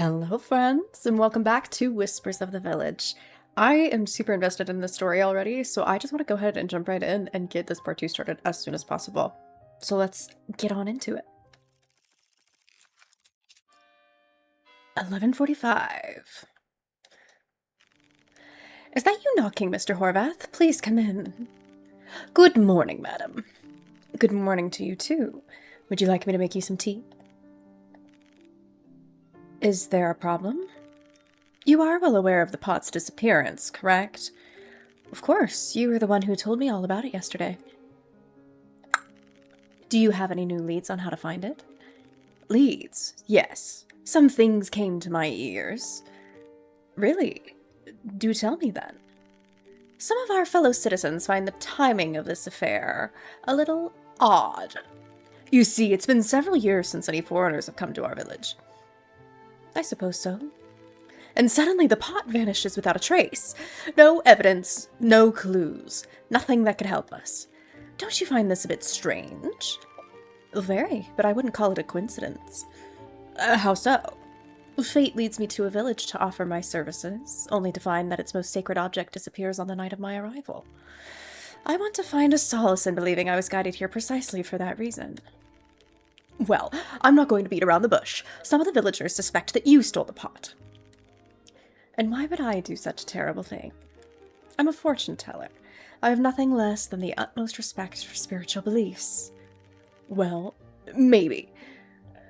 Hello friends, and welcome back to Whispers of the Village. I am super invested in this story already, so I just want to go ahead and jump right in and get this part 2 started as soon as possible. So let's get on into it. 11:45. Is that you knocking, Mr. Horvath? Please come in. Good morning, madam. Good morning to you too. Would you like me to make you some tea? Is there a problem? You are well aware of the pot's disappearance, correct? Of course, you were the one who told me all about it yesterday. Do you have any new leads on how to find it? Leads? Yes. Some things came to my ears. Really? Do tell me then. Some of our fellow citizens find the timing of this affair a little odd. You see, it's been several years since any foreigners have come to our village. I suppose so. And suddenly the pot vanishes without a trace. No evidence, no clues, nothing that could help us. Don't you find this a bit strange? Very, but I wouldn't call it a coincidence. How so? Fate leads me to a village to offer my services, only to find that its most sacred object disappears on the night of my arrival. I want to find a solace in believing I was guided here precisely for that reason. Well, I'm not going to beat around the bush. Some of the villagers suspect that you stole the pot. And why would I do such a terrible thing? I'm a fortune teller. I have nothing less than the utmost respect for spiritual beliefs. Well, maybe.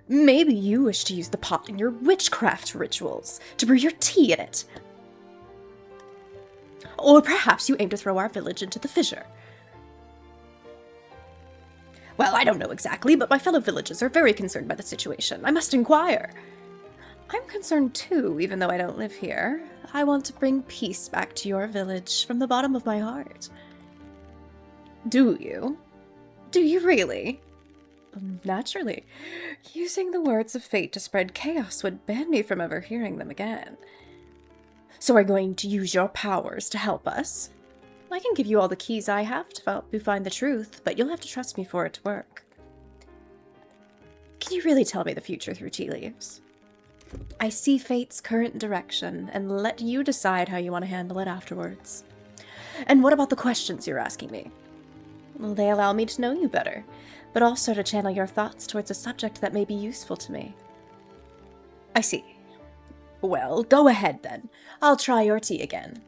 Maybe you wish to use the pot in your witchcraft rituals, to brew your tea in it. Or perhaps you aim to throw our village into the fissure. Well, I don't know exactly, but my fellow villagers are very concerned by the situation. I must inquire. I'm concerned too, even though I don't live here. I want to bring peace back to your village from the bottom of my heart. Do you? Do you really? Naturally. Using the words of fate to spread chaos would ban me from ever hearing them again. So are you going to use your powers to help us? I can give you all the keys I have to help you find the truth, but you'll have to trust me for it to work. Can you really tell me the future through tea leaves? I see fate's current direction, and let you decide how you want to handle it afterwards. And what about the questions you're asking me? Well, they allow me to know you better, but also to channel your thoughts towards a subject that may be useful to me. I see. Well, go ahead then. I'll try your tea again.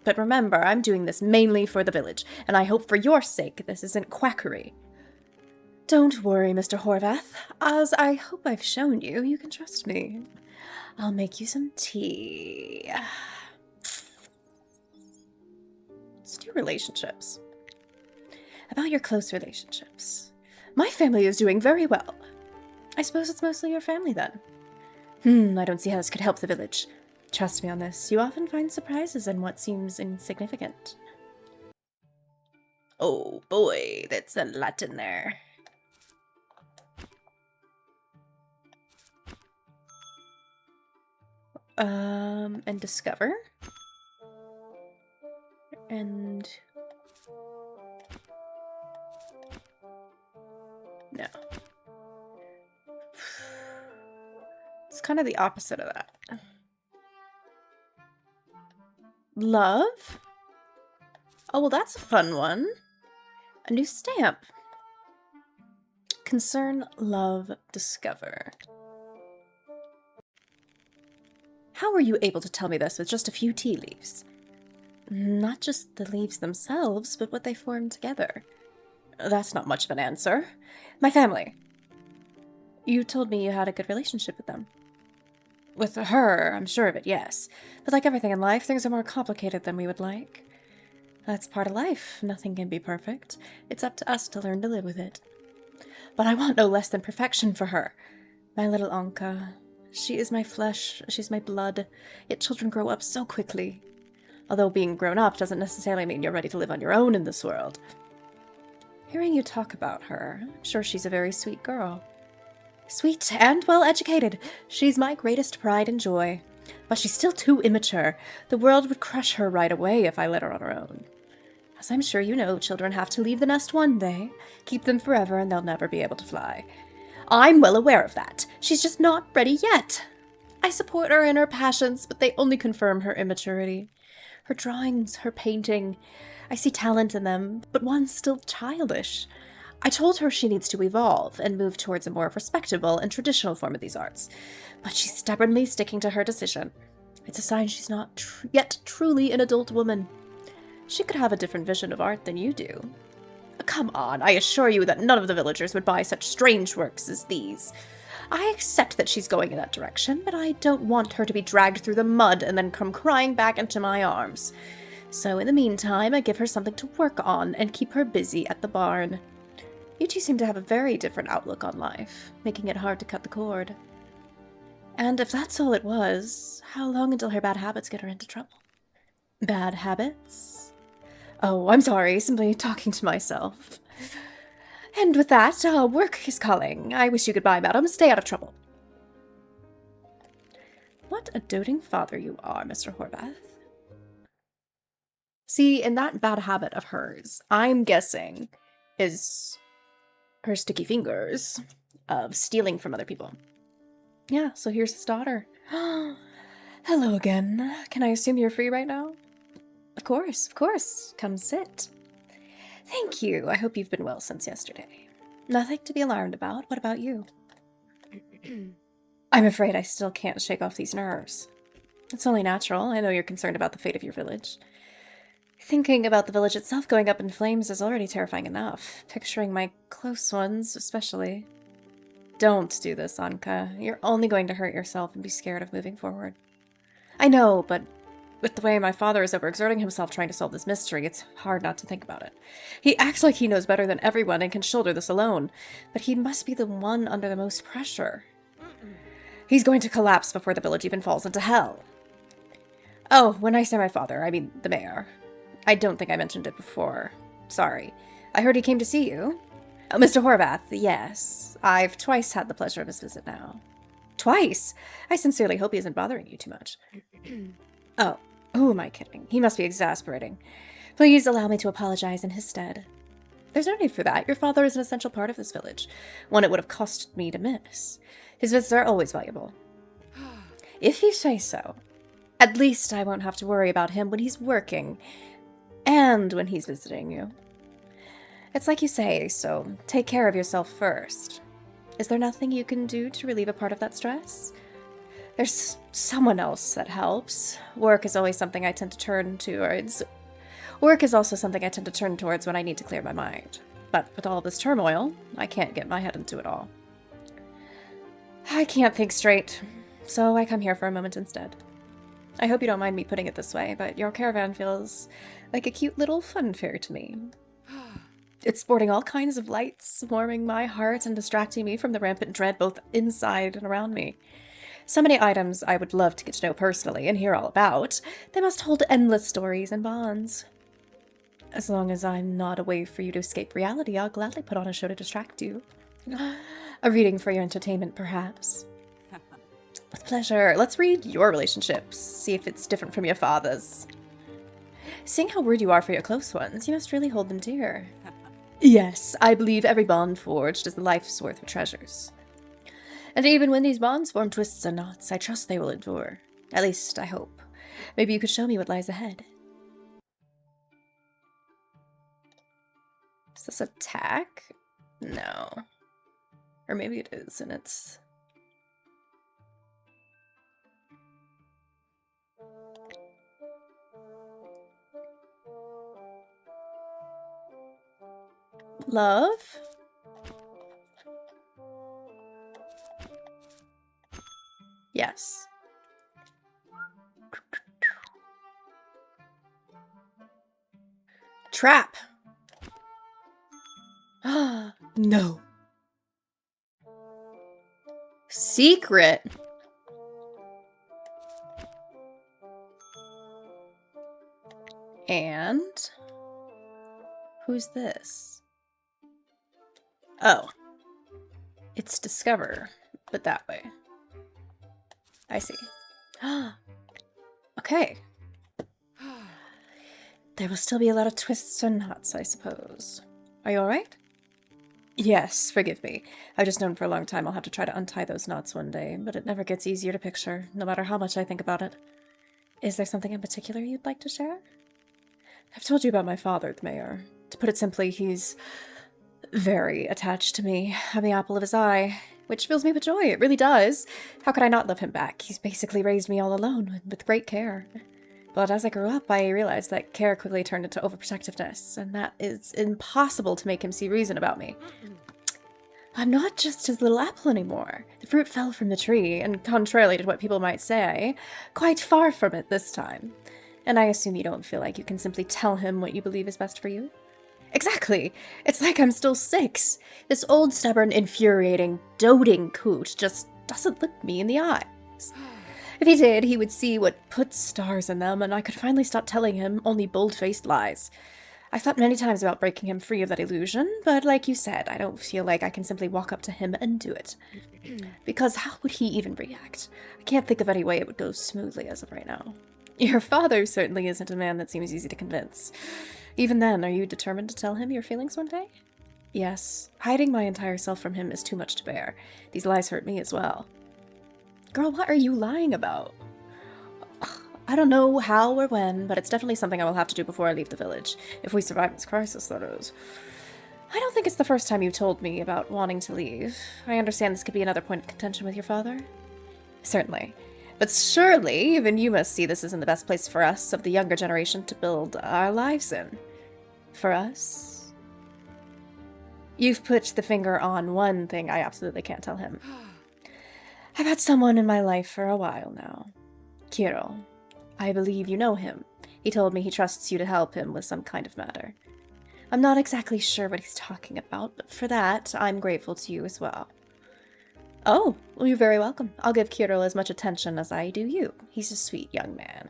But remember, I'm doing this mainly for the village, and I hope for your sake this isn't quackery. Don't worry, Mr. Horvath. As I hope I've shown you, you can trust me. I'll make you some tea. Let's do relationships. About your close relationships. My family is doing very well. I suppose it's mostly your family, then. I don't see how this could help the village. Trust me on this, you often find surprises in what seems insignificant. Oh boy, that's a lot in there. And discover. And... no. It's kind of the opposite of that. Love? Oh, well, that's a fun one. A new stamp. Concern, love, discover. How were you able to tell me this with just a few tea leaves? Not just the leaves themselves, but what they form together. That's not much of an answer. My family. You told me you had a good relationship with them. With her, I'm sure of it, yes. But like everything in life, things are more complicated than we would like. That's part of life. Nothing can be perfect. It's up to us to learn to live with it. But I want no less than perfection for her. My little Anka. She is my flesh, she's my blood. Yet children grow up so quickly. Although being grown up doesn't necessarily mean you're ready to live on your own in this world. Hearing you talk about her, I'm sure she's a very sweet girl. Sweet and well-educated. She's my greatest pride and joy. But she's still too immature. The world would crush her right away if I let her on her own. As I'm sure you know, children have to leave the nest one day, keep them forever, and they'll never be able to fly. I'm well aware of that. She's just not ready yet. I support her in her passions, but they only confirm her immaturity. Her drawings, her painting, I see talent in them, but one's still childish. I told her she needs to evolve and move towards a more respectable and traditional form of these arts, but she's stubbornly sticking to her decision. It's a sign she's not yet truly an adult woman. She could have a different vision of art than you do. Come on, I assure you that none of the villagers would buy such strange works as these. I accept that she's going in that direction, but I don't want her to be dragged through the mud and then come crying back into my arms. So in the meantime, I give her something to work on and keep her busy at the barn. You two seem to have a very different outlook on life, making it hard to cut the cord. And if that's all it was, how long until her bad habits get her into trouble? Bad habits? Oh, I'm sorry, simply talking to myself. And with that, work is calling. I wish you goodbye, madam. Stay out of trouble. What a doting father you are, Mr. Horvath. See, in that bad habit of hers, I'm guessing, is her sticky fingers of stealing from other people. Yeah, so here's his daughter. Hello again. Can I assume you're free right now? Of course, of course. Come sit. Thank you. I hope you've been well since yesterday. Nothing to be alarmed about. What about you? I'm afraid I still can't shake off these nerves. It's only natural. I know you're concerned about the fate of your village. Thinking about the village itself going up in flames is already terrifying enough. Picturing my close ones, especially. Don't do this, Anka. You're only going to hurt yourself and be scared of moving forward. I know, but with the way my father is overexerting himself trying to solve this mystery, it's hard not to think about it. He acts like he knows better than everyone and can shoulder this alone, but he must be the one under the most pressure. He's going to collapse before the village even falls into hell. Oh, when I say my father, I mean the mayor. I don't think I mentioned it before. Sorry. I heard he came to see you. Oh, Mr. Horvath, yes. I've twice had the pleasure of his visit now. Twice? I sincerely hope he isn't bothering you too much. Oh, who am I kidding? He must be exasperating. Please allow me to apologize in his stead. There's no need for that. Your father is an essential part of this village, one it would have cost me to miss. His visits are always valuable. If you say so. At least I won't have to worry about him when he's working, and when he's visiting you. It's like you say, so take care of yourself first. Is there nothing you can do to relieve a part of that stress? There's someone else that helps. Work is always something I tend to turn towards. Work is also something I tend to turn towards when I need to clear my mind. But with all this turmoil, I can't get my head into it all. I can't think straight, so I come here for a moment instead. I hope you don't mind me putting it this way, but your caravan feels like a cute little fun fair to me. It's sporting all kinds of lights, warming my heart and distracting me from the rampant dread both inside and around me. So many items I would love to get to know personally and hear all about. They must hold endless stories and bonds. As long as I'm not a way for you to escape reality, I'll gladly put on a show to distract you. A reading for your entertainment, perhaps. With pleasure. Let's read your relationships, see if it's different from your father's. Seeing how worried you are for your close ones, you must really hold them dear. Yes, I believe every bond forged is the life's worth of treasures. And even when these bonds form twists and knots, I trust they will endure. At least, I hope. Maybe you could show me what lies ahead. Is this attack? No. Or maybe it is, and it's... Love? Yes. Trap! No. Secret? And... who's this? Oh. It's discover, but that way. I see. Okay. There will still be a lot of twists and knots, I suppose. Are you alright? Yes, forgive me. I've just known for a long time I'll have to try to untie those knots one day, but it never gets easier to picture, no matter how much I think about it. Is there something in particular you'd like to share? I've told you about my father, the mayor. To put it simply, he's very attached to me. I'm the apple of his eye, which fills me with joy. It really does. How could I not love him back? He's basically raised me all alone, with great care. But as I grew up, I realized that care quickly turned into overprotectiveness, and that it's impossible to make him see reason about me. I'm not just his little apple anymore. The fruit fell from the tree, and contrarily to what people might say, quite far from it this time. And I assume you don't feel like you can simply tell him what you believe is best for you? Exactly! It's like I'm still 6. This old, stubborn, infuriating, doting coot just doesn't look me in the eyes. If he did, he would see what puts stars in them, and I could finally stop telling him only bold-faced lies. I've thought many times about breaking him free of that illusion, but like you said, I don't feel like I can simply walk up to him and do it. Because how would he even react? I can't think of any way it would go smoothly as of right now. Your father certainly isn't a man that seems easy to convince. Even then, are you determined to tell him your feelings one day? Yes. Hiding my entire self from him is too much to bear. These lies hurt me as well. Girl, what are you lying about? I don't know how or when, but it's definitely something I will have to do before I leave the village. If we survive this crisis, that is. I don't think it's the first time you've told me about wanting to leave. I understand this could be another point of contention with your father. Certainly. But surely, even you must see this isn't the best place for us of the younger generation to build our lives in. For us? You've put the finger on one thing I absolutely can't tell him. I've had someone in my life for a while now. Kirill. I believe you know him. He told me he trusts you to help him with some kind of matter. I'm not exactly sure what he's talking about, but for that, I'm grateful to you as well. Oh, well, you're very welcome. I'll give Kirill as much attention as I do you. He's a sweet young man.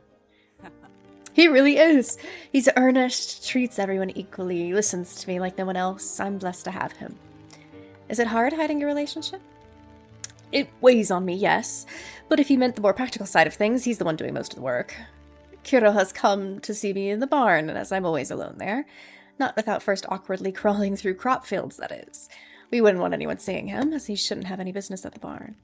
He really is. He's earnest, treats everyone equally, listens to me like no one else. I'm blessed to have him. Is it hard hiding your relationship? It weighs on me, yes, but if you meant the more practical side of things, he's the one doing most of the work. Kirill has come to see me in the barn, as I'm always alone there. Not without first awkwardly crawling through crop fields, that is. We wouldn't want anyone seeing him, as he shouldn't have any business at the barn.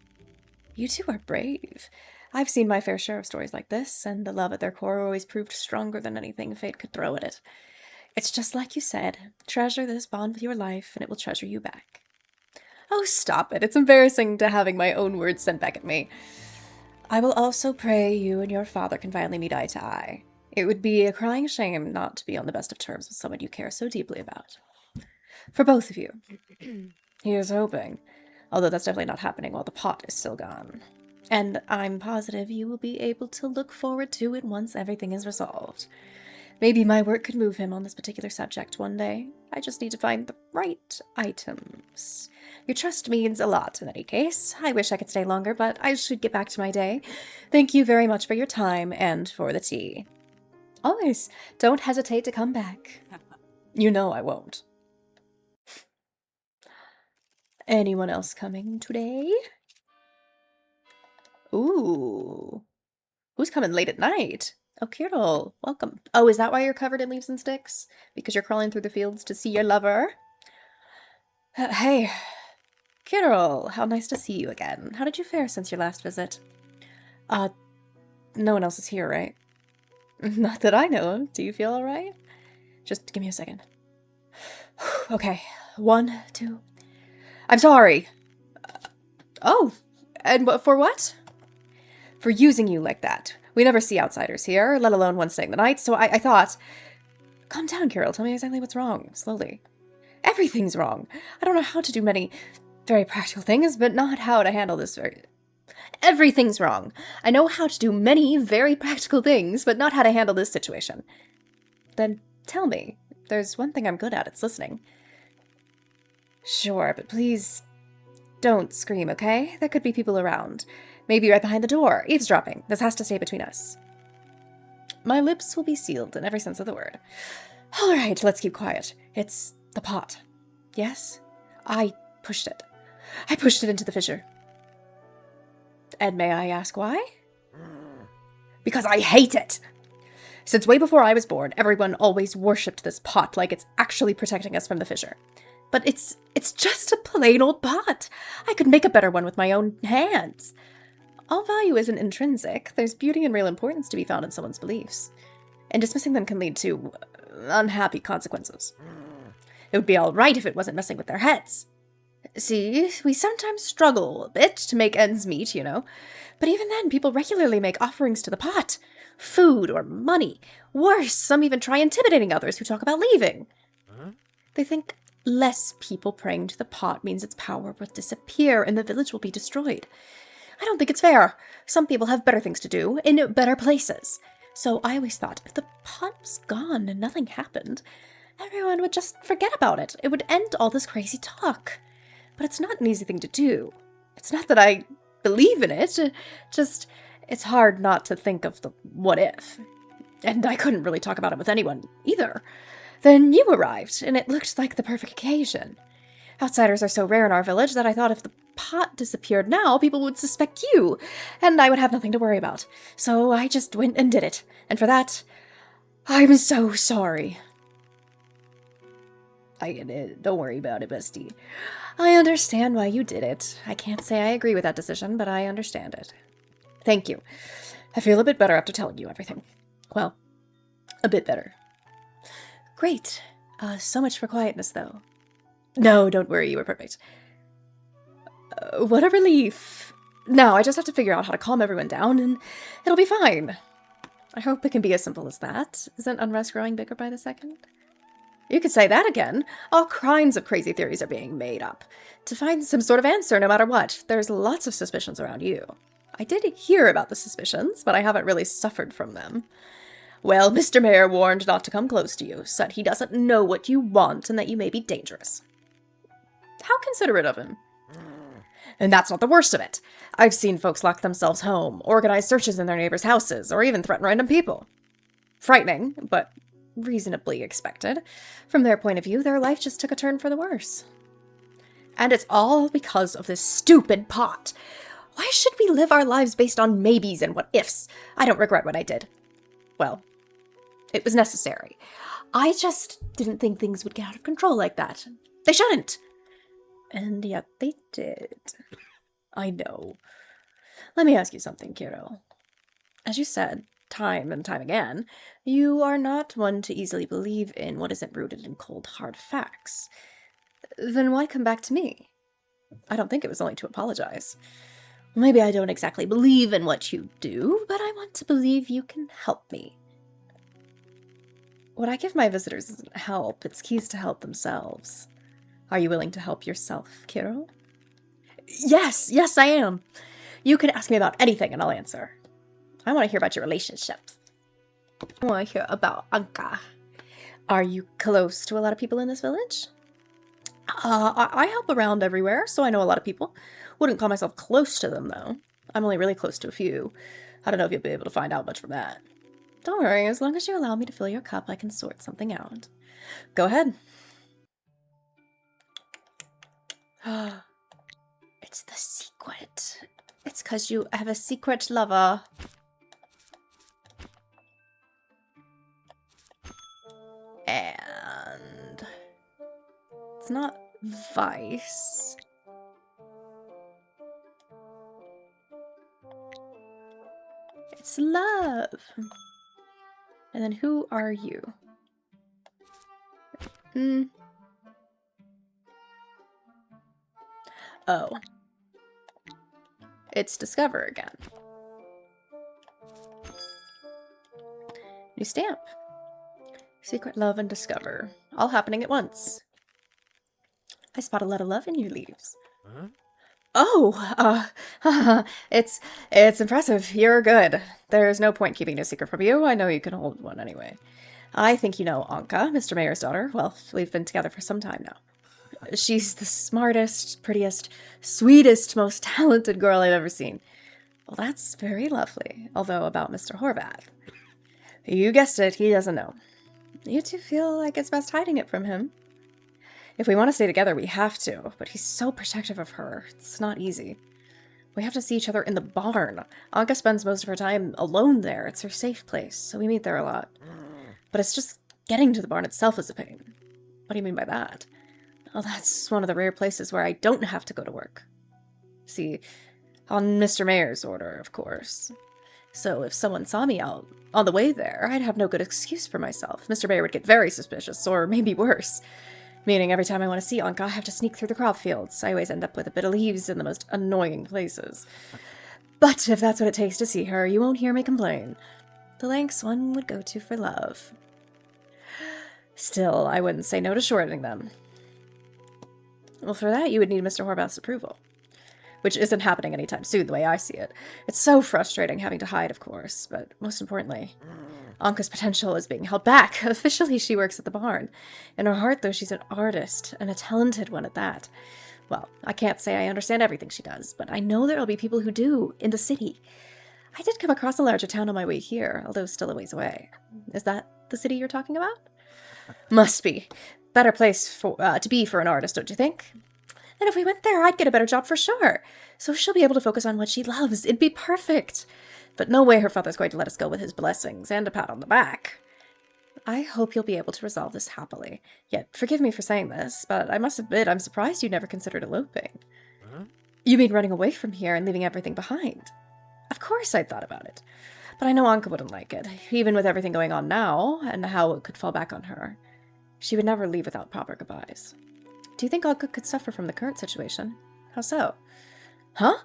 You two are brave. I've seen my fair share of stories like this, and the love at their core always proved stronger than anything fate could throw at it. It's just like you said, treasure this bond with your life, and it will treasure you back. Oh, stop it. It's embarrassing to having my own words sent back at me. I will also pray you and your father can finally meet eye to eye. It would be a crying shame not to be on the best of terms with someone you care so deeply about. For both of you. Here's hoping. Although that's definitely not happening while the pot is still gone. And I'm positive you will be able to look forward to it once everything is resolved. Maybe my work could move him on this particular subject one day. I just need to find the right items. Your trust means a lot in any case. I wish I could stay longer, but I should get back to my day. Thank you very much for your time and for the tea. Always. Don't hesitate to come back. You know I won't. Anyone else coming today? Ooh. Who's coming late at night? Oh, Kirill, welcome. Oh, is that why you're covered in leaves and sticks? Because you're crawling through the fields to see your lover? Hey, Kirill, how nice to see you again. How did you fare since your last visit? No one else is here, right? Not that I know of. Do you feel alright? Just give me a second. Okay, 1, 2... I'm sorry. Oh, and for what? For using you like that. We never see outsiders here, let alone one staying the night, so I thought... Calm down, Kirill. Tell me exactly what's wrong, slowly. Everything's wrong. I don't know how to do many very practical things, but not how to handle this very... Everything's wrong. I know how to do many very practical things, but not how to handle this situation. Then tell me. There's one thing I'm good at, it's listening. Sure, but please don't scream, okay? There could be people around. Maybe right behind the door. Eavesdropping. This has to stay between us. My lips will be sealed in every sense of the word. All right, let's keep quiet. It's the pot. Yes? I pushed it. I pushed it into the fissure. And may I ask why? Because I hate it! Since way before I was born, everyone always worshipped this pot like it's actually protecting us from the fissure. but it's just a plain old pot. I could make a better one with my own hands. All value isn't intrinsic. There's beauty and real importance to be found in someone's beliefs. And dismissing them can lead to unhappy consequences. It would be all right if it wasn't messing with their heads. See, we sometimes struggle a bit to make ends meet, you know. But even then, people regularly make offerings to the pot. Food or money. Worse, some even try intimidating others who talk about leaving. They think less people praying to the pot means its power will disappear and the village will be destroyed. I don't think it's fair. Some people have better things to do, in better places. So I always thought, if the pot was gone and nothing happened, everyone would just forget about it. It would end all this crazy talk. But it's not an easy thing to do. It's not that I believe in it, just it's hard not to think of the what if. And I couldn't really talk about it with anyone either. Then you arrived, and it looked like the perfect occasion. Outsiders are so rare in our village that I thought if the pot disappeared now, people would suspect you, and I would have nothing to worry about. So I just went and did it. And for that, I'm so sorry. I get it. Don't worry about it, bestie. I understand why you did it. I can't say I agree with that decision, but I understand it. Thank you. I feel a bit better after telling you everything. Well, a bit better. Great. So much for quietness, though. No, don't worry, you were perfect. What a relief. Now, I just have to figure out how to calm everyone down, and it'll be fine. I hope it can be as simple as that. Isn't unrest growing bigger by the second? You could say that again. All kinds of crazy theories are being made up to find some sort of answer no matter what. There's lots of suspicions around you. I did hear about the suspicions, but I haven't really suffered from them. Well, Mr. Mayor warned not to come close to you, said he doesn't know what you want and that you may be dangerous. How considerate of him. And that's not the worst of it. I've seen folks lock themselves home, organize searches in their neighbors' houses, or even threaten random people. Frightening, but reasonably expected. From their point of view, their life just took a turn for the worse. And it's all because of this stupid pot. Why should we live our lives based on maybes and what ifs? I don't regret what I did. Well, it was necessary. I just didn't think things would get out of control like that. They shouldn't. And yet they did. I know. Let me ask you something, Kiro. As you said, time and time again, you are not one to easily believe in what isn't rooted in cold, hard facts. Then why come back to me? I don't think it was only to apologize. Maybe I don't exactly believe in what you do, but I want to believe you can help me. What I give my visitors isn't help, it's keys to help themselves. Are you willing to help yourself, Kiro? Yes, I am. You can ask me about anything and I'll answer. I want to hear about your relationships. I want to hear about Anka. Are you close to a lot of people in this village? I help around everywhere, so I know a lot of people. Wouldn't call myself close to them, though. I'm only really close to a few. I don't know if you'll be able to find out much from that. Don't worry, as long as you allow me to fill your cup, I can sort something out. Go ahead. It's the secret. It's 'cause you have a secret lover. And it's not vice. It's love. And then who are you? Oh. It's discover again. New stamp. Secret love and discover. All happening at once. I spot a lot of love in your leaves. Huh? Oh, it's impressive. You're good. There's no point keeping a secret from you. I know you can hold one anyway. I think you know Anka, Mr. Mayor's daughter. Well, we've been together for some time now. She's the smartest, prettiest, sweetest, most talented girl I've ever seen. Well, that's very lovely. Although about Mr. Horvath. You guessed it, he doesn't know. You two feel like it's best hiding it from him. If we want to stay together, we have to, but he's so protective of her. It's not easy. We have to see each other in the barn. Anka spends most of her time alone there. It's her safe place, so we meet there a lot. But it's just getting to the barn itself is a pain. What do you mean by that? Well, that's one of the rare places where I don't have to go to work. See, on Mr. Mayor's order, of course. So if someone saw me out on the way there, I'd have no good excuse for myself. Mr. Mayor would get very suspicious, or maybe worse. Meaning every time I want to see Anka, I have to sneak through the crop fields. I always end up with a bit of leaves in the most annoying places. But if that's what it takes to see her, you won't hear me complain. The lengths one would go to for love. Still, I wouldn't say no to shortening them. Well, for that, you would need Mr. Horvath's approval. Which isn't happening anytime soon, the way I see it. It's so frustrating having to hide, of course, but most importantly, Anka's potential is being held back. Officially, she works at the barn. In her heart, though, she's an artist, and a talented one at that. Well, I can't say I understand everything she does, but I know there'll be people who do, in the city. I did come across a larger town on my way here, although still a ways away. Is that the city you're talking about? Must be. Better place for to be for an artist, don't you think? And if we went there, I'd get a better job for sure. So she'll be able to focus on what she loves. It'd be perfect. But no way her father's going to let us go with his blessings and a pat on the back. I hope you'll be able to resolve this happily. Yet, forgive me for saying this, but I must admit I'm surprised you never considered eloping. Huh? You mean running away from here and leaving everything behind? Of course I'd thought about it. But I know Anka wouldn't like it, even with everything going on now, and how it could fall back on her. She would never leave without proper goodbyes. Do you think Anka could suffer from the current situation? How so? Huh?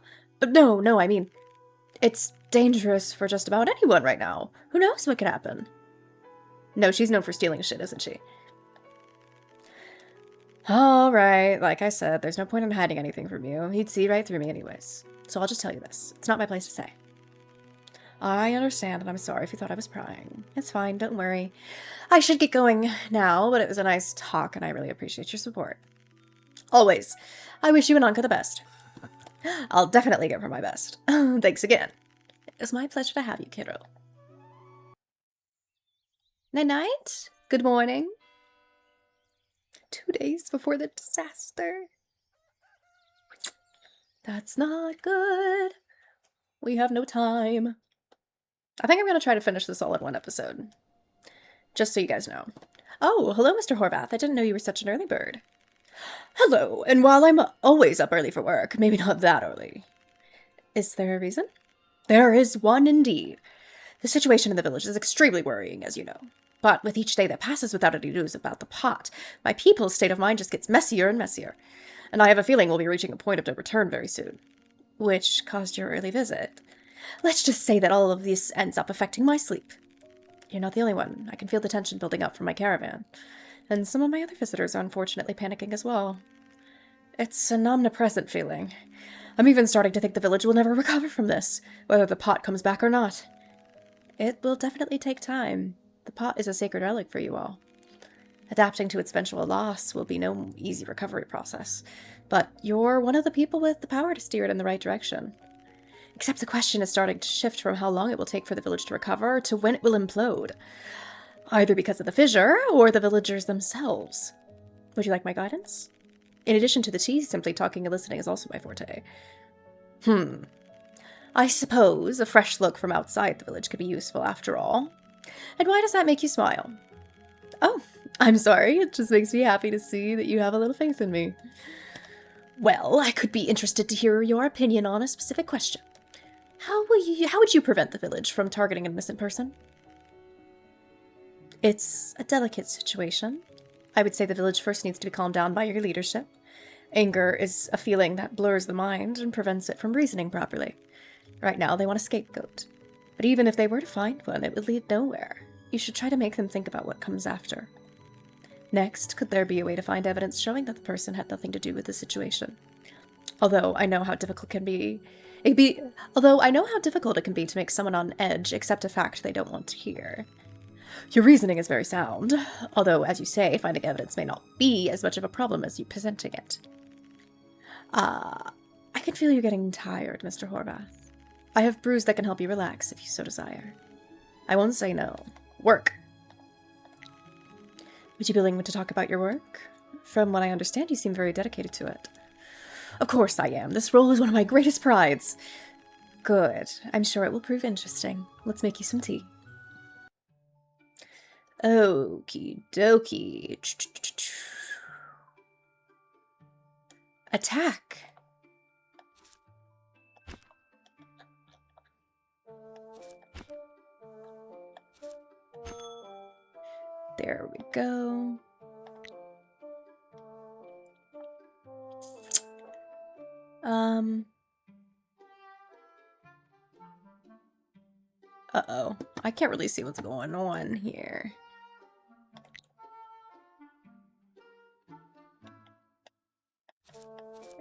No, I mean, it's dangerous for just about anyone right now. Who knows what could happen? No, she's known for stealing shit, isn't she? Alright, like I said, there's no point in hiding anything from you. He'd see right through me anyways. So I'll just tell you this. It's not my place to say. I understand, and I'm sorry if you thought I was prying. It's fine, don't worry. I should get going now, but it was a nice talk, and I really appreciate your support. Always. I wish you and Anka the best. I'll definitely give her my best. Thanks again. It was my pleasure to have you, kiddo. Night-night. Good morning. 2 days before the disaster. That's not good. We have no time. I think I'm going to try to finish this all in one episode. Just so you guys know. Oh, hello, Mr. Horvath. I didn't know you were such an early bird. Hello, and while I'm always up early for work, maybe not that early. Is there a reason? There is one indeed. The situation in the village is extremely worrying, as you know. But with each day that passes without any news about the pot, my people's state of mind just gets messier and messier. And I have a feeling we'll be reaching a point of no return very soon. Which caused your early visit. Let's just say that all of this ends up affecting my sleep. You're not the only one. I can feel the tension building up from my caravan. And some of my other visitors are unfortunately panicking as well. It's an omnipresent feeling. I'm even starting to think the village will never recover from this, whether the pot comes back or not. It will definitely take time. The pot is a sacred relic for you all. Adapting to its eventual loss will be no easy recovery process, but you're one of the people with the power to steer it in the right direction. Except the question is starting to shift from how long it will take for the village to recover to when it will implode. Either because of the fissure or the villagers themselves. Would you like my guidance? In addition to the tea, simply talking and listening is also my forte. I suppose a fresh look from outside the village could be useful after all. And why does that make you smile? Oh, I'm sorry. It just makes me happy to see that you have a little faith in me. Well, I could be interested to hear your opinion on a specific question. How would you prevent the village from targeting an innocent person? It's a delicate situation. I would say the village first needs to be calmed down by your leadership. Anger is a feeling that blurs the mind and prevents it from reasoning properly. Right now, they want a scapegoat. But even if they were to find one, it would lead nowhere. You should try to make them think about what comes after. Next, could there be a way to find evidence showing that the person had nothing to do with the situation? Although I know how difficult it can be to make someone on edge accept a fact they don't want to hear. Your reasoning is very sound, although, as you say, finding evidence may not be as much of a problem as you presenting it. I can feel you getting tired, Mr. Horvath. I have brews that can help you relax if you so desire. I won't say no. Work! Would you be willing to talk about your work? From what I understand, you seem very dedicated to it. Of course I am. This role is one of my greatest prides. Good. I'm sure it will prove interesting. Let's make you some tea. Okie dokie. Attack! There we go. Uh-oh. I can't really see what's going on here.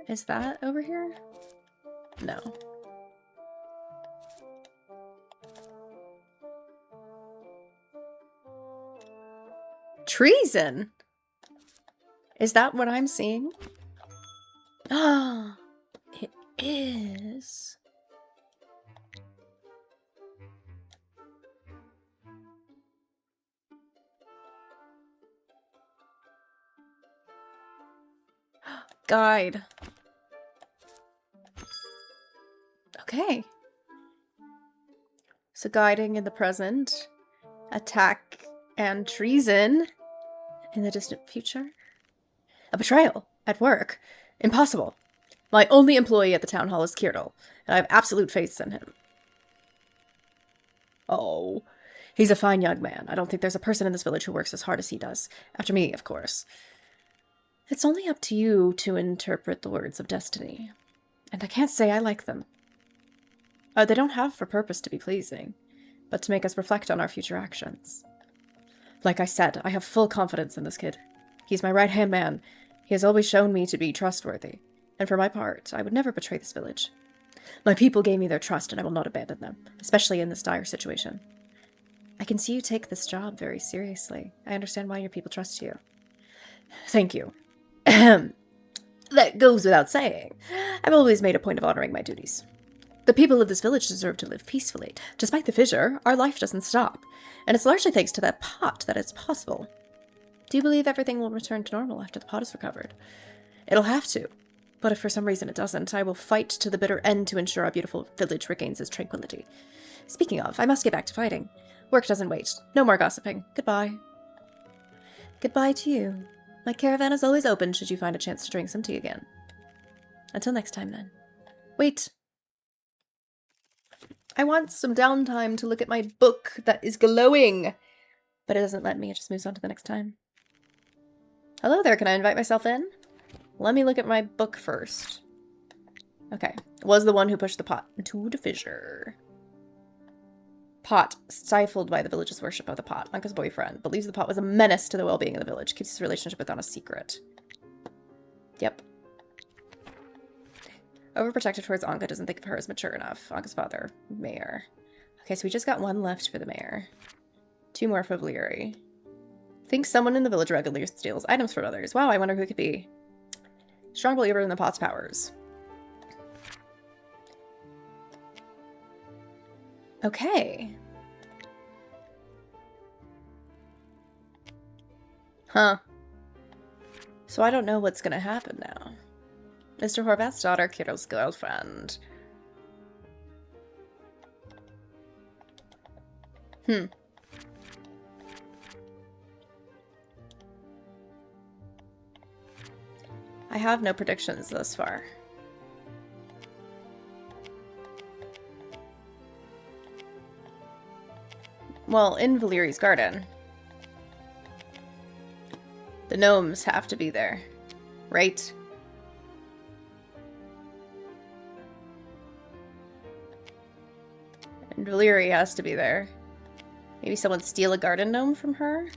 Is that over here? No. Treason? Is that what I'm seeing? Ah, it is. Guide. Okay. So guiding in the present, attack and treason in the distant future. A betrayal at work. Impossible. My only employee at the town hall is 𝕤𝕤𝕟𝕟𝕟, and I have absolute faith in him. Oh, he's a fine young man. I don't think there's a person in this village who works as hard as he does. After me, of course. It's only up to you to interpret the words of destiny. And I can't say I like them. They don't have for purpose to be pleasing, but to make us reflect on our future actions. Like I said, I have full confidence in this kid. He's my right-hand man. He has always shown me to be trustworthy. And for my part, I would never betray this village. My people gave me their trust, and I will not abandon them, especially in this dire situation. I can see you take this job very seriously. I understand why your people trust you. Thank you. That goes without saying. I've always made a point of honoring my duties. The people of this village deserve to live peacefully. Despite the fissure, our life doesn't stop, and it's largely thanks to that pot that it's possible. Do you believe everything will return to normal after the pot is recovered? It'll have to, but if for some reason it doesn't, I will fight to the bitter end to ensure our beautiful village regains its tranquility. Speaking of, I must get back to fighting. Work doesn't wait. No more gossiping. Goodbye. Goodbye to you. My caravan is always open should you find a chance to drink some tea again. Until next time, then. Wait. I want some downtime to look at my book that is glowing. But it doesn't let me. It just moves on to the next time. Hello there. Can I invite myself in? Let me look at my book first. Okay. Was the one who pushed the pot into the fissure. Pot, stifled by the village's worship of the pot. Anka's boyfriend believes the pot was a menace to the well-being of the village. Keeps his relationship with Anna secret. Yep. Overprotective towards Anka, doesn't think of her as mature enough. Anka's father, mayor. Okay, so we just got one left for the mayor. 2 more for 𝕤𝕤𝕟𝕟𝕟. Thinks someone in the village regularly steals items from others. Wow, I wonder who it could be. Strong believer in the pot's powers. Okay. Huh. So I don't know what's gonna happen now. Mr. Horvath's daughter, 𝕤𝕤𝕟𝕟's girlfriend. I have no predictions thus far. Well, in 𝕤𝕟𝕟's garden, the gnomes have to be there, right? And 𝕤𝕟𝕟 has to be there. Maybe someone steal a garden gnome from her?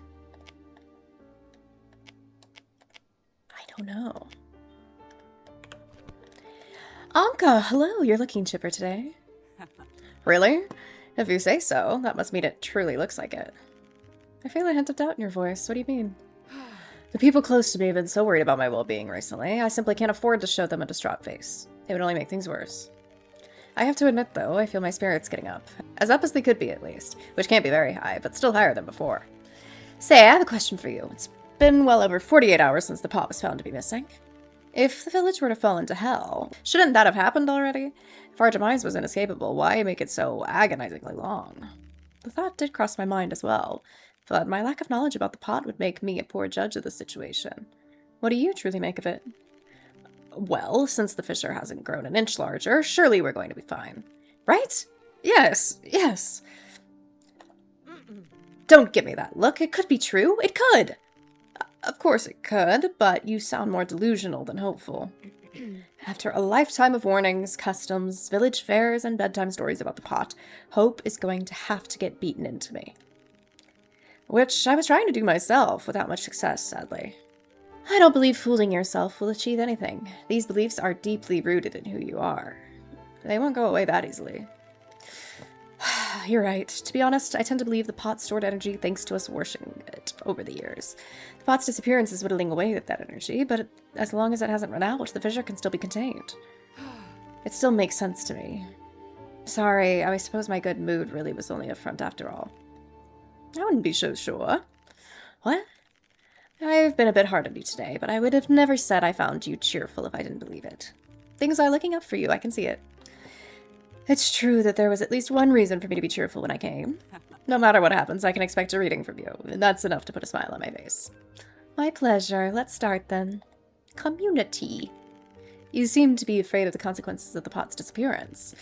I don't know. Anka, hello. You're looking chipper today. Really? If you say so, that must mean it truly looks like it. I feel a hint of doubt in your voice. What do you mean? The people close to me have been so worried about my well-being recently, I simply can't afford to show them a distraught face. It would only make things worse. I have to admit, though, I feel my spirits getting up. As up as they could be, at least. Which can't be very high, but still higher than before. Say, I have a question for you. It's been well over 48 hours since the pot was found to be missing. If the village were to fall into hell, shouldn't that have happened already? If our demise was inescapable, why make it so agonizingly long? The thought did cross my mind as well, but my lack of knowledge about the pot would make me a poor judge of the situation. What do you truly make of it? Well, since the fissure hasn't grown an inch larger, surely we're going to be fine. Right? Yes, yes. Don't give me that look. It could be true. It could. Of course it could, but you sound more delusional than hopeful. After a lifetime of warnings, customs, village fairs, and bedtime stories about the pot, hope is going to have to get beaten into me. Which I was trying to do myself, without much success, sadly. I don't believe fooling yourself will achieve anything. These beliefs are deeply rooted in who you are. They won't go away that easily. You're right. To be honest, I tend to believe the pot stored energy thanks to us worshipping it over the years. The pot's disappearance is whittling away at that energy, but as long as it hasn't run out, the fissure can still be contained. It still makes sense to me. Sorry, I suppose my good mood really was only a front after all. I wouldn't be so sure. What? I've been a bit hard on you today, but I would have never said I found you cheerful if I didn't believe it. Things are looking up for you, I can see it. It's true that there was at least one reason for me to be cheerful when I came. No matter what happens, I can expect a reading from you, and that's enough to put a smile on my face. My pleasure. Let's start then. Community. You seem to be afraid of the consequences of the pot's disappearance.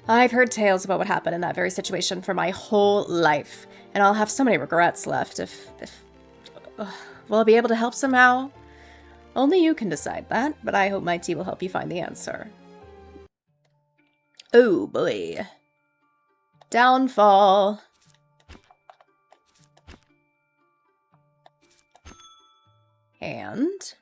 I've heard tales about what happened in that very situation for my whole life, and I'll have so many regrets left if will I be able to help somehow? Only you can decide that, but I hope my tea will help you find the answer. Oh boy. Downfall. And...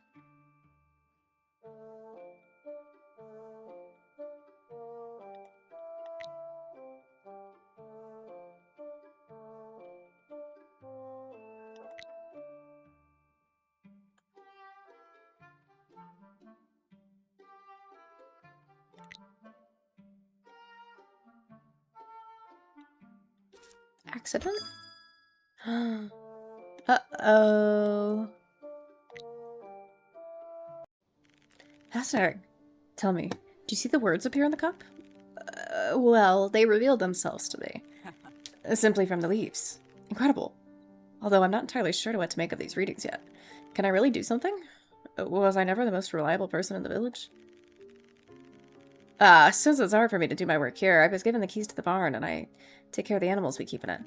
accident? Uh-oh. Fascinating. Tell me, do you see the words appear in the cup? Well, they revealed themselves to me. Simply from the leaves. Incredible. Although I'm not entirely sure what to make of these readings yet. Can I really do something? Was I never the most reliable person in the village? Since it's hard for me to do my work here, I was given the keys to the barn, and I take care of the animals we keep in it.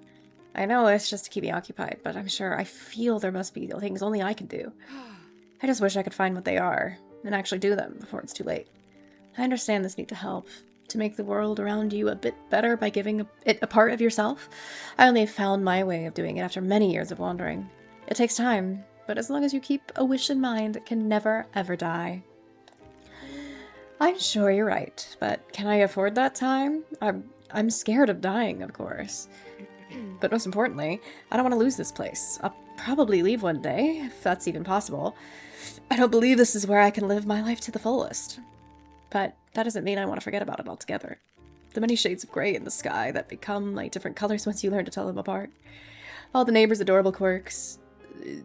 I know it's just to keep me occupied, but I'm sure I feel there must be things only I can do. I just wish I could find what they are, and actually do them before it's too late. I understand this need to help, to make the world around you a bit better by giving it a part of yourself. I only found my way of doing it after many years of wandering. It takes time, but as long as you keep a wish in mind, it can never, ever die. I'm sure you're right, but can I afford that time? I'm scared of dying, of course. But most importantly, I don't want to lose this place. I'll probably leave one day, if that's even possible. I don't believe this is where I can live my life to the fullest. But that doesn't mean I want to forget about it altogether. The many shades of gray in the sky that become like different colors once you learn to tell them apart. All the neighbors' adorable quirks.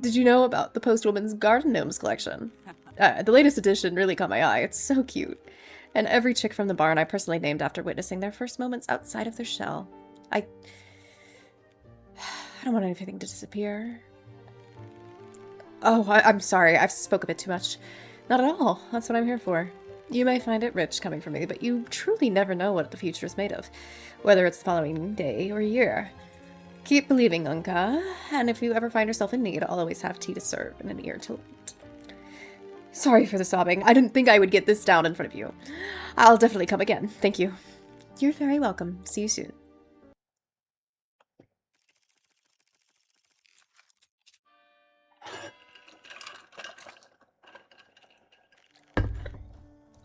Did you know about the postwoman's garden gnomes collection? The latest edition really caught my eye. It's so cute. And every chick from the barn I personally named after witnessing their first moments outside of their shell. I don't want anything to disappear. Oh, I'm sorry. I've spoke a bit too much. Not at all. That's what I'm here for. You may find it rich coming from me, but you truly never know what the future is made of, whether it's the following day or year. Keep believing, Unka, and if you ever find yourself in need, I'll always have tea to serve and an ear to lend. Sorry for the sobbing. I didn't think I would get this down in front of you. I'll definitely come again. Thank you. You're very welcome. See you soon.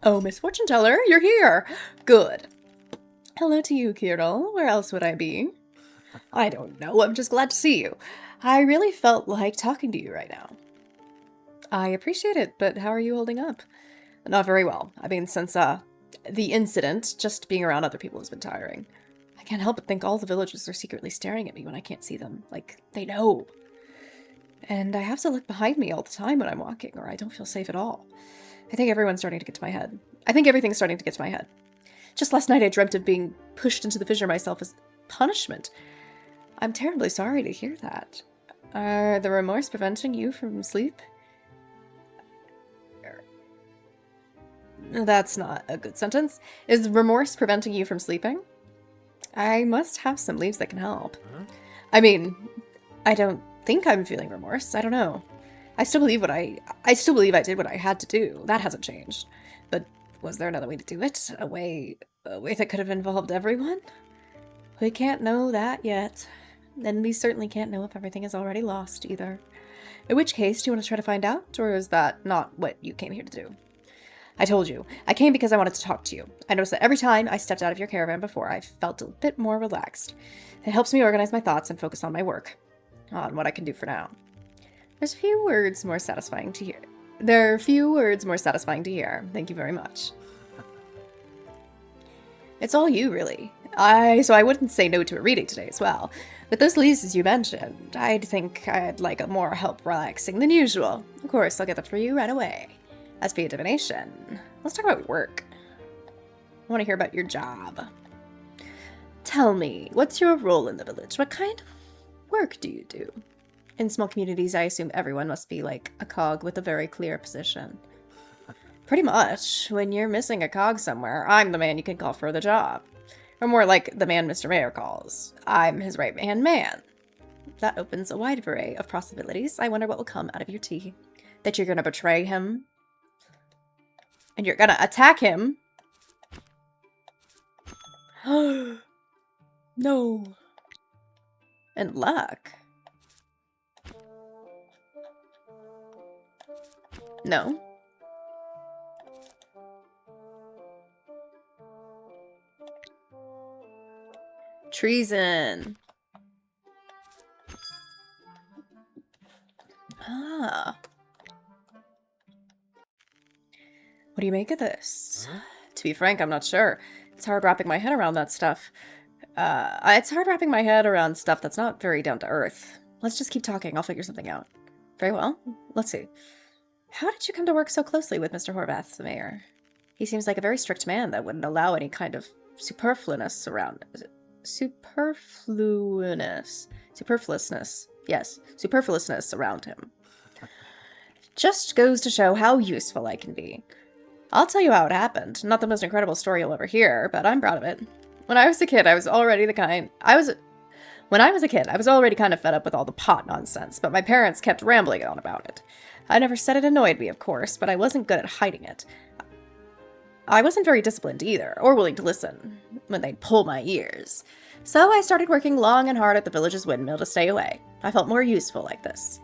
Oh, Miss Fortune Teller, you're here. Good. Hello to you, Kirill. Where else would I be? I don't know. I'm just glad to see you. I really felt like talking to you right now. I appreciate it, but how are you holding up? Not very well. I mean, since, the incident, just being around other people has been tiring. I can't help but think all the villagers are secretly staring at me when I can't see them. Like, they know. And I have to look behind me all the time when I'm walking, or I don't feel safe at all. I think everyone's starting to get to my head. I think everything's starting to get to my head. Just last night I dreamt of being pushed into the fissure myself as punishment. I'm terribly sorry to hear that. Are the remorse preventing you from sleep? That's not a good sentence. Is remorse preventing you from sleeping? I must have some leaves that can help. I mean, I don't think I'm feeling remorse. I don't know. I still believe I did what I had to do. That hasn't changed. But was there another way to do it? A way that could have involved everyone? We can't know that yet. And we certainly can't know if everything is already lost either. In which case, do you want to try to find out, or is that not what you came here to do? I told you, I came because I wanted to talk to you. I noticed that every time I stepped out of your caravan before, I felt a bit more relaxed. It helps me organize my thoughts and focus on my work, on what I can do for now. There are few words more satisfying to hear. Thank you very much. It's all you, really. So I wouldn't say no to a reading today as well. With those leases you mentioned, I'd think I'd like more help relaxing than usual. Of course, I'll get that for you right away. As for your divination, let's talk about work. I want to hear about your job. Tell me, what's your role in the village? What kind of work do you do? In small communities, I assume everyone must be like a cog with a very clear position. Pretty much. When you're missing a cog somewhere, I'm the man you can call for the job. Or more like the man Mr. Mayor calls. I'm his right-hand man. That opens a wide array of possibilities. I wonder what will come out of your tea. That you're gonna betray him? And you're gonna attack him? No. And luck. No. Treason. Ah. What do you make of this? To be frank, I'm not sure. It's hard wrapping my head around that stuff. It's hard wrapping my head around stuff that's not very down to earth. Let's just keep talking. I'll figure something out. Very well. Let's see. How did you come to work so closely with Mr. Horvath, the mayor? He seems like a very strict man that wouldn't allow any kind of superfluousness around. Superfluousness. Yes, superfluousness around him. Just goes to show how useful I can be. I'll tell you how it happened. Not the most incredible story you'll ever hear, but I'm proud of it. When I was a kid, I was already kind of fed up with all the pot nonsense, but my parents kept rambling on about it. I never said it annoyed me, of course, but I wasn't good at hiding it. I wasn't very disciplined either, or willing to listen when they'd pull my ears. So I started working long and hard at the village's windmill to stay away. I felt more useful like this.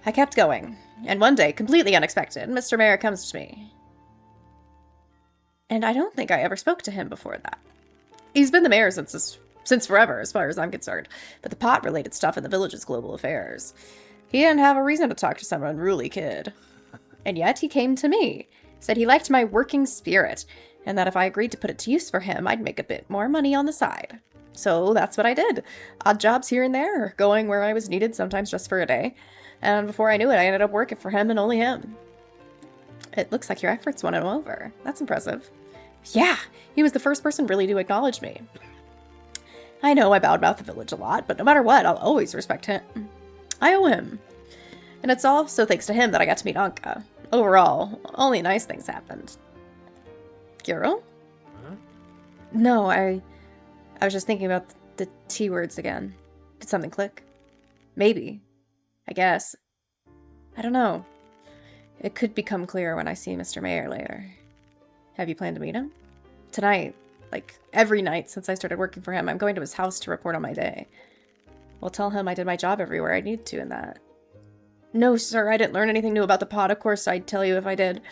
I kept going, and one day, completely unexpected, Mr. Mayor comes to me. And I don't think I ever spoke to him before that. He's been the mayor since forever, as far as I'm concerned, but the pot-related stuff in the village's global affairs. He didn't have a reason to talk to some unruly kid. And yet he came to me, said he liked my working spirit, and that if I agreed to put it to use for him, I'd make a bit more money on the side. So that's what I did. Odd jobs here and there, going where I was needed, sometimes just for a day. And before I knew it, I ended up working for him and only him. It looks like your efforts won him over. That's impressive. Yeah, he was the first person really to acknowledge me. I know I bad-mouth the village a lot, but no matter what, I'll always respect him. I owe him. And it's also thanks to him that I got to meet Anka. Overall, only nice things happened. Giro? Huh? No, I was just thinking about the T words again. Did something click? Maybe. I guess. I don't know. It could become clearer when I see Mr. Mayor later. Have you planned to meet him? Tonight. Like, every night since I started working for him, I'm going to his house to report on my day. I'll tell him I did my job everywhere I need to in that. No, sir, I didn't learn anything new about the pod. Of course, I'd tell you if I did.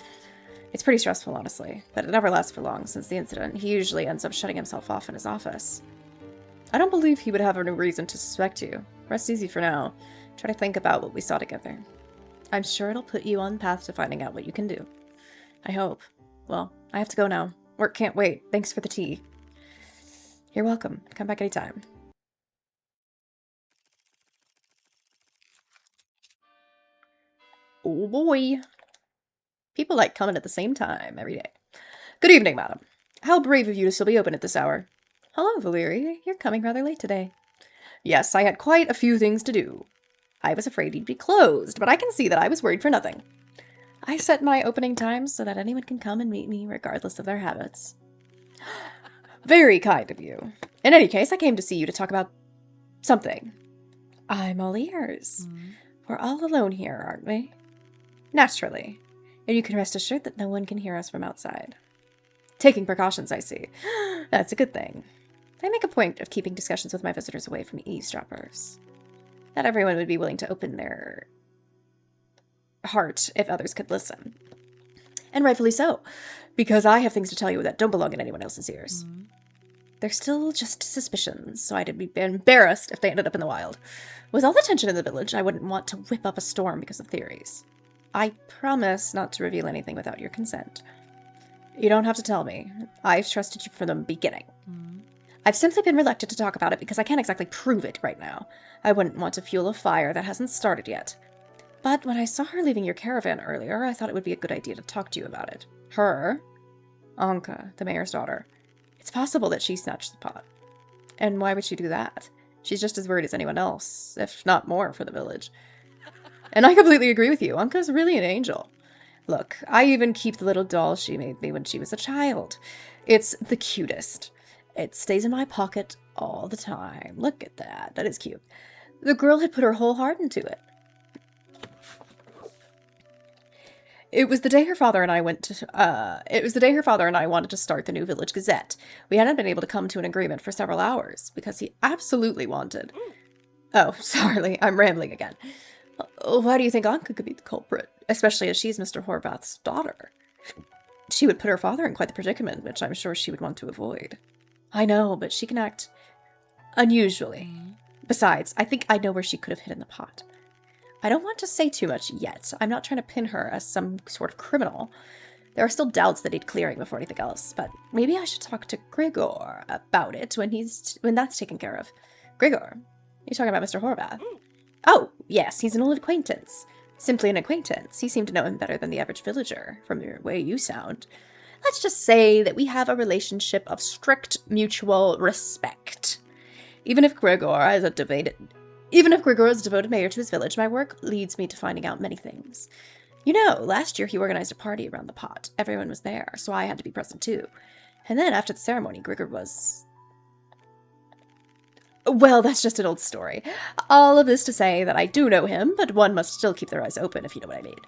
It's pretty stressful, honestly, but it never lasts for long since the incident. He usually ends up shutting himself off in his office. I don't believe he would have any reason to suspect you. Rest easy for now. Try to think about what we saw together. I'm sure it'll put you on the path to finding out what you can do. I hope. Well, I have to go now. Work can't wait. Thanks for the tea. You're welcome. Come back anytime. Oh boy. People like coming at the same time every day. Good evening, madam. How brave of you to still be open at this hour. Hello, Valeri. You're coming rather late today. Yes, I had quite a few things to do. I was afraid you'd be closed, but I can see that I was worried for nothing. I set my opening times so that anyone can come and meet me regardless of their habits. Very kind of you. In any case, I came to see you to talk about something. I'm all ears. We're all alone here, aren't we? Naturally. And you can rest assured that no one can hear us from outside. Taking precautions, I see. That's a good thing. I make a point of keeping discussions with my visitors away from eavesdroppers. Not everyone would be willing to open their heart if others could listen. And rightfully so, because I have things to tell you that don't belong in anyone else's ears. They're still just suspicions, so I'd be embarrassed if they ended up in the wild. With all the tension in the village, I wouldn't want to whip up a storm because of theories. I promise not to reveal anything without your consent. You don't have to tell me. I've trusted you from the beginning. I've simply been reluctant to talk about it because I can't exactly prove it right now. I wouldn't want to fuel a fire that hasn't started yet. But when I saw her leaving your caravan earlier, I thought it would be a good idea to talk to you about it. Her? Anka, the mayor's daughter. It's possible that she snatched the pot. And why would she do that? She's just as worried as anyone else, if not more, for the village. And I completely agree with you. Anka's really an angel. Look, I even keep the little doll she made me when she was a child. It's the cutest. It stays in my pocket all the time. Look at that. That is cute. The girl had put her whole heart into it. It was the day her father and I wanted to start the new village gazette. We hadn't been able to come to an agreement for several hours because he absolutely wanted. Oh, sorry, I'm rambling again. Why do you think Anka could be the culprit, especially as she's Mr. Horvath's daughter? She would put her father in quite the predicament, which I'm sure she would want to avoid. I know, but she can act unusually. Besides, I think I know where she could have hidden the pot. I don't want to say too much yet. I'm not trying to pin her as some sort of criminal. There are still doubts that need clearing before anything else, but maybe I should talk to Grigor about it when that's taken care of. Grigor? You're talking about Mr. Horvath? Oh, yes, he's an old acquaintance. Simply an acquaintance. You seem to know him better than the average villager, from the way you sound. Let's just say that we have a relationship of strict mutual respect. Even if Grigor is a devoted mayor to his village, my work leads me to finding out many things. You know, last year he organized a party around the pot. Everyone was there, so I had to be present too. And then after the ceremony, Grigor was... Well, that's just an old story. All of this to say that I do know him, but one must still keep their eyes open, if you know what I mean.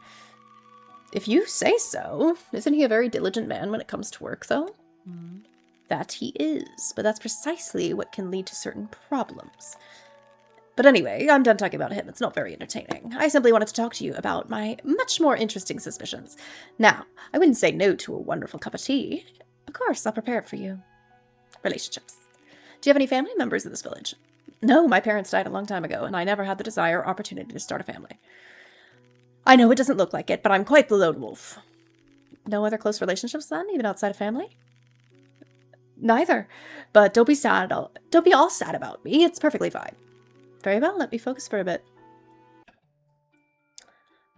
If you say so. Isn't he a very diligent man when it comes to work, though? That he is, but that's precisely what can lead to certain problems. But anyway, I'm done talking about him. It's not very entertaining. I simply wanted to talk to you about my much more interesting suspicions. Now, I wouldn't say no to a wonderful cup of tea. Of course, I'll prepare it for you. Relationships. Do you have any family members in this village? No, my parents died a long time ago, and I never had the desire or opportunity to start a family. I know it doesn't look like it, but I'm quite the lone wolf. No other close relationships then, even outside of family? Neither. But don't be sad. Don't be all sad about me. It's perfectly fine. Very well, let me focus for a bit.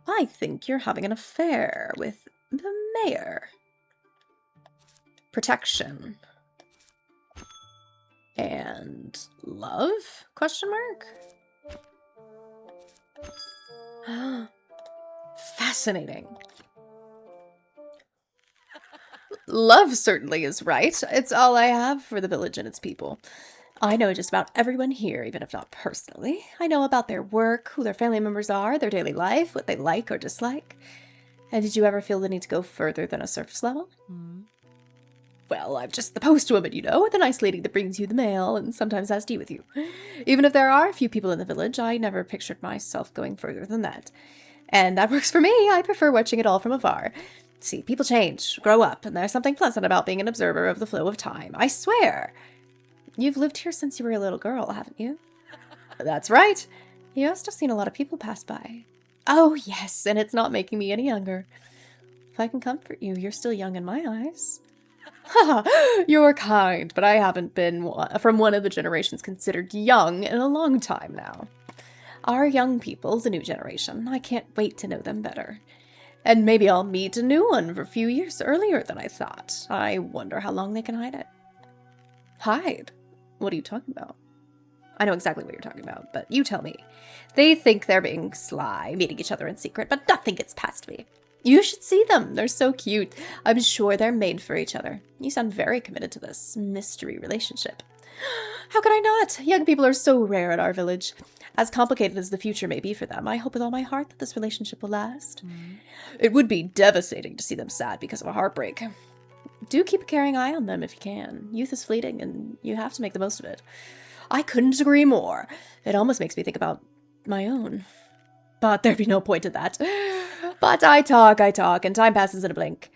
I think you're having an affair with the mayor. Protection. And love? Question mark? Fascinating. Love certainly is right. It's all I have for the village and its people. I know just about everyone here, even if not personally. I know about their work, who their family members are, their daily life, what they like or dislike. And did you ever feel the need to go further than a surface level? Well, I'm just the postwoman, you know, the nice lady that brings you the mail and sometimes has tea with you. Even if there are a few people in the village, I never pictured myself going further than that. And that works for me. I prefer watching it all from afar. See, people change, grow up, and there's something pleasant about being an observer of the flow of time. I swear. You've lived here since you were a little girl, haven't you? That's right. You must have seen a lot of people pass by. Oh, yes, and it's not making me any younger. If I can comfort you, you're still young in my eyes. Ha! You're kind, but I haven't been from one of the generations considered young in a long time now. Our young people, the new generation, I can't wait to know them better. And maybe I'll meet a new one for a few years earlier than I thought. I wonder how long they can hide it. Hide? What are you talking about? I know exactly what you're talking about, but you tell me. They think they're being sly, meeting each other in secret, but nothing gets past me. You should see them. They're so cute. I'm sure they're made for each other. You sound very committed to this mystery relationship. How could I not? Young people are so rare at our village. As complicated as the future may be for them, I hope with all my heart that this relationship will last. It would be devastating to see them sad because of a heartbreak. Do keep a caring eye on them if you can. Youth is fleeting, and you have to make the most of it. I couldn't agree more. It almost makes me think about my own. But there'd be no point to that. But I talk, and time passes in a blink.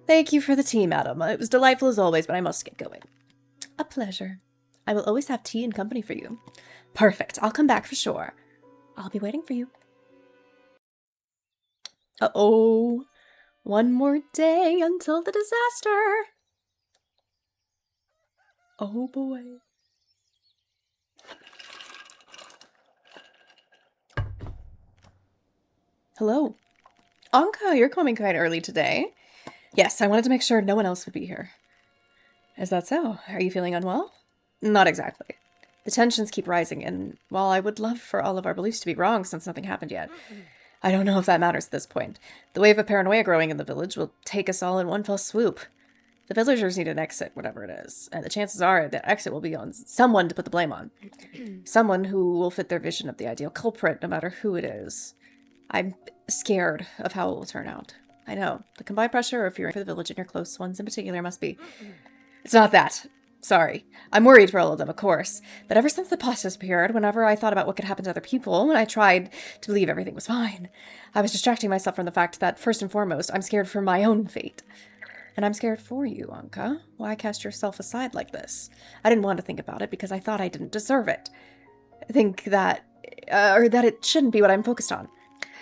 Thank you for the tea, madam. It was delightful as always, but I must get going. A pleasure. I will always have tea and company for you. Perfect. I'll come back for sure. I'll be waiting for you. Uh-oh. One more day until the disaster. Oh boy. Hello. Anka, you're coming quite early today. Yes, I wanted to make sure no one else would be here. Is that so? Are you feeling unwell? Not exactly. The tensions keep rising, and while I would love for all of our beliefs to be wrong since nothing happened yet, I don't know if that matters at this point. The wave of paranoia growing in the village will take us all in one fell swoop. The villagers need an exit, whatever it is, and the chances are that exit will be on someone to put the blame on. Someone who will fit their vision of the ideal culprit, no matter who it is. I'm scared of how it will turn out. I know. The combined pressure of fearing for the village and your close ones in particular must be... It's not that. Sorry. I'm worried for all of them, of course. But ever since the pot disappeared, whenever I thought about what could happen to other people, and I tried to believe everything was fine, I was distracting myself from the fact that, first and foremost, I'm scared for my own fate. And I'm scared for you, Anka. Why cast yourself aside like this? I didn't want to think about it because I thought I didn't deserve it. I think that... or that it shouldn't be what I'm focused on.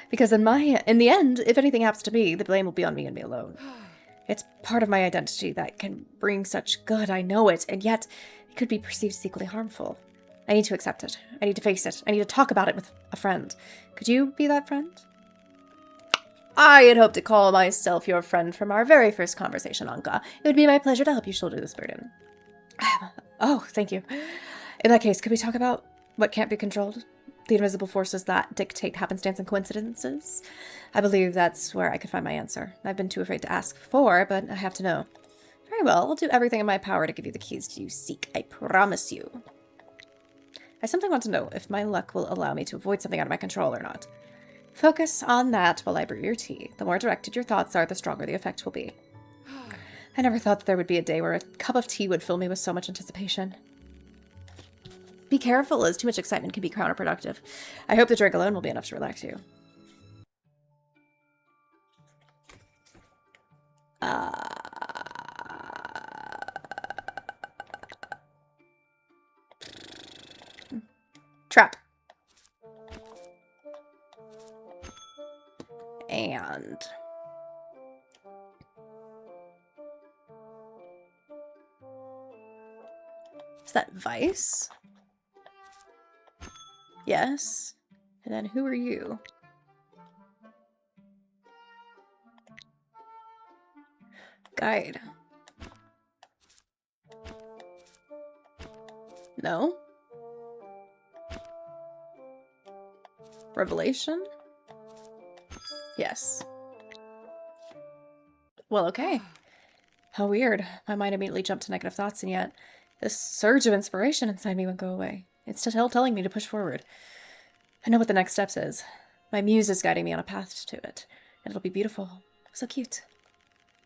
Because in the end, if anything happens to me, the blame will be on me and me alone. It's part of my identity that can bring such good, I know it, and yet it could be perceived as equally harmful. I need to accept it. I need to face it. I need to talk about it with a friend. Could you be that friend? I had hoped to call myself your friend from our very first conversation, Anka. It would be my pleasure to help you shoulder this burden. Oh, thank you. In that case, could we talk about what can't be controlled? The invisible forces that dictate happenstance and coincidences? I believe that's where I could find my answer. I've been too afraid to ask before, but I have to know. Very well, I'll do everything in my power to give you the keys you seek. I promise you. I simply want to know if my luck will allow me to avoid something out of my control or not. Focus on that while I brew your tea. The more directed your thoughts are, the stronger the effect will be. I never thought that there would be a day where a cup of tea would fill me with so much anticipation. Be careful, as too much excitement can be counterproductive. I hope the drink alone will be enough to relax you. Trap. And... is that Vice? Yes. And then who are you? Guide. No? Revelation? Yes. Well, okay. How weird. My mind immediately jumped to negative thoughts, and yet this surge of inspiration inside me won't go away. It's still telling me to push forward. I know what the next steps is. My muse is guiding me on a path to it. And it'll be beautiful. So cute.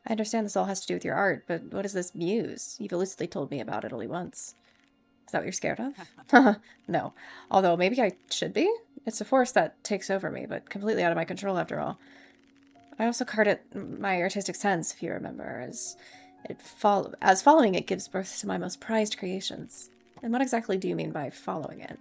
I understand this all has to do with your art, but what is this muse? You've elusively told me about it only once. Is that what you're scared of? No. Although maybe I should be? It's a force that takes over me, but completely out of my control after all. I also card it my artistic sense, if you remember, as following it gives birth to my most prized creations. And what exactly do you mean by following it?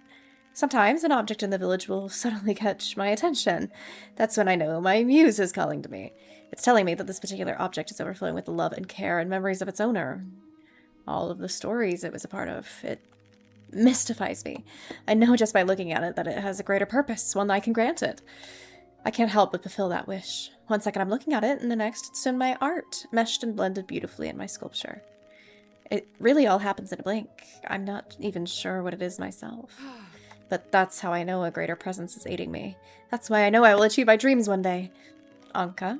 Sometimes an object in the village will suddenly catch my attention. That's when I know my muse is calling to me. It's telling me that this particular object is overflowing with the love and care and memories of its owner. All of the stories it was a part of. It mystifies me. I know just by looking at it that it has a greater purpose, one I can grant it. I can't help but fulfill that wish. One second I'm looking at it, and the next it's in my art, meshed and blended beautifully in my sculpture. It really all happens in a blink. I'm not even sure what it is myself. But that's how I know a greater presence is aiding me. That's why I know I will achieve my dreams one day. Anka?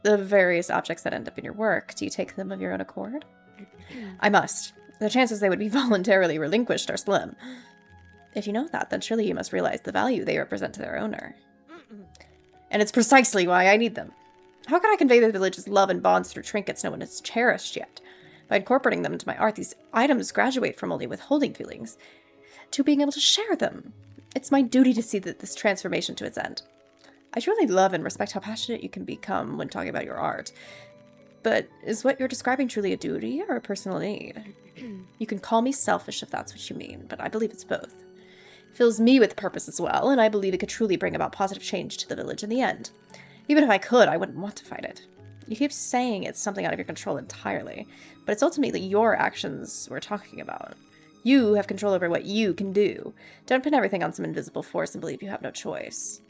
The various objects that end up in your work, do you take them of your own accord? I must. The chances they would be voluntarily relinquished are slim. If you know that, then surely you must realize the value they represent to their owner. And it's precisely why I need them. How can I convey the village's love and bonds through trinkets no one has cherished yet? By incorporating them into my art, these items graduate from only withholding feelings to being able to share them. It's my duty to see that this transformation to its end. I truly love and respect how passionate you can become when talking about your art. But is what you're describing truly a duty or a personal need? You can call me selfish if that's what you mean, but I believe it's both. It fills me with purpose as well, and I believe it could truly bring about positive change to the village in the end. Even if I could, I wouldn't want to fight it. You keep saying it's something out of your control entirely, but it's ultimately your actions we're talking about. You have control over what you can do. Don't pin everything on some invisible force and believe you have no choice.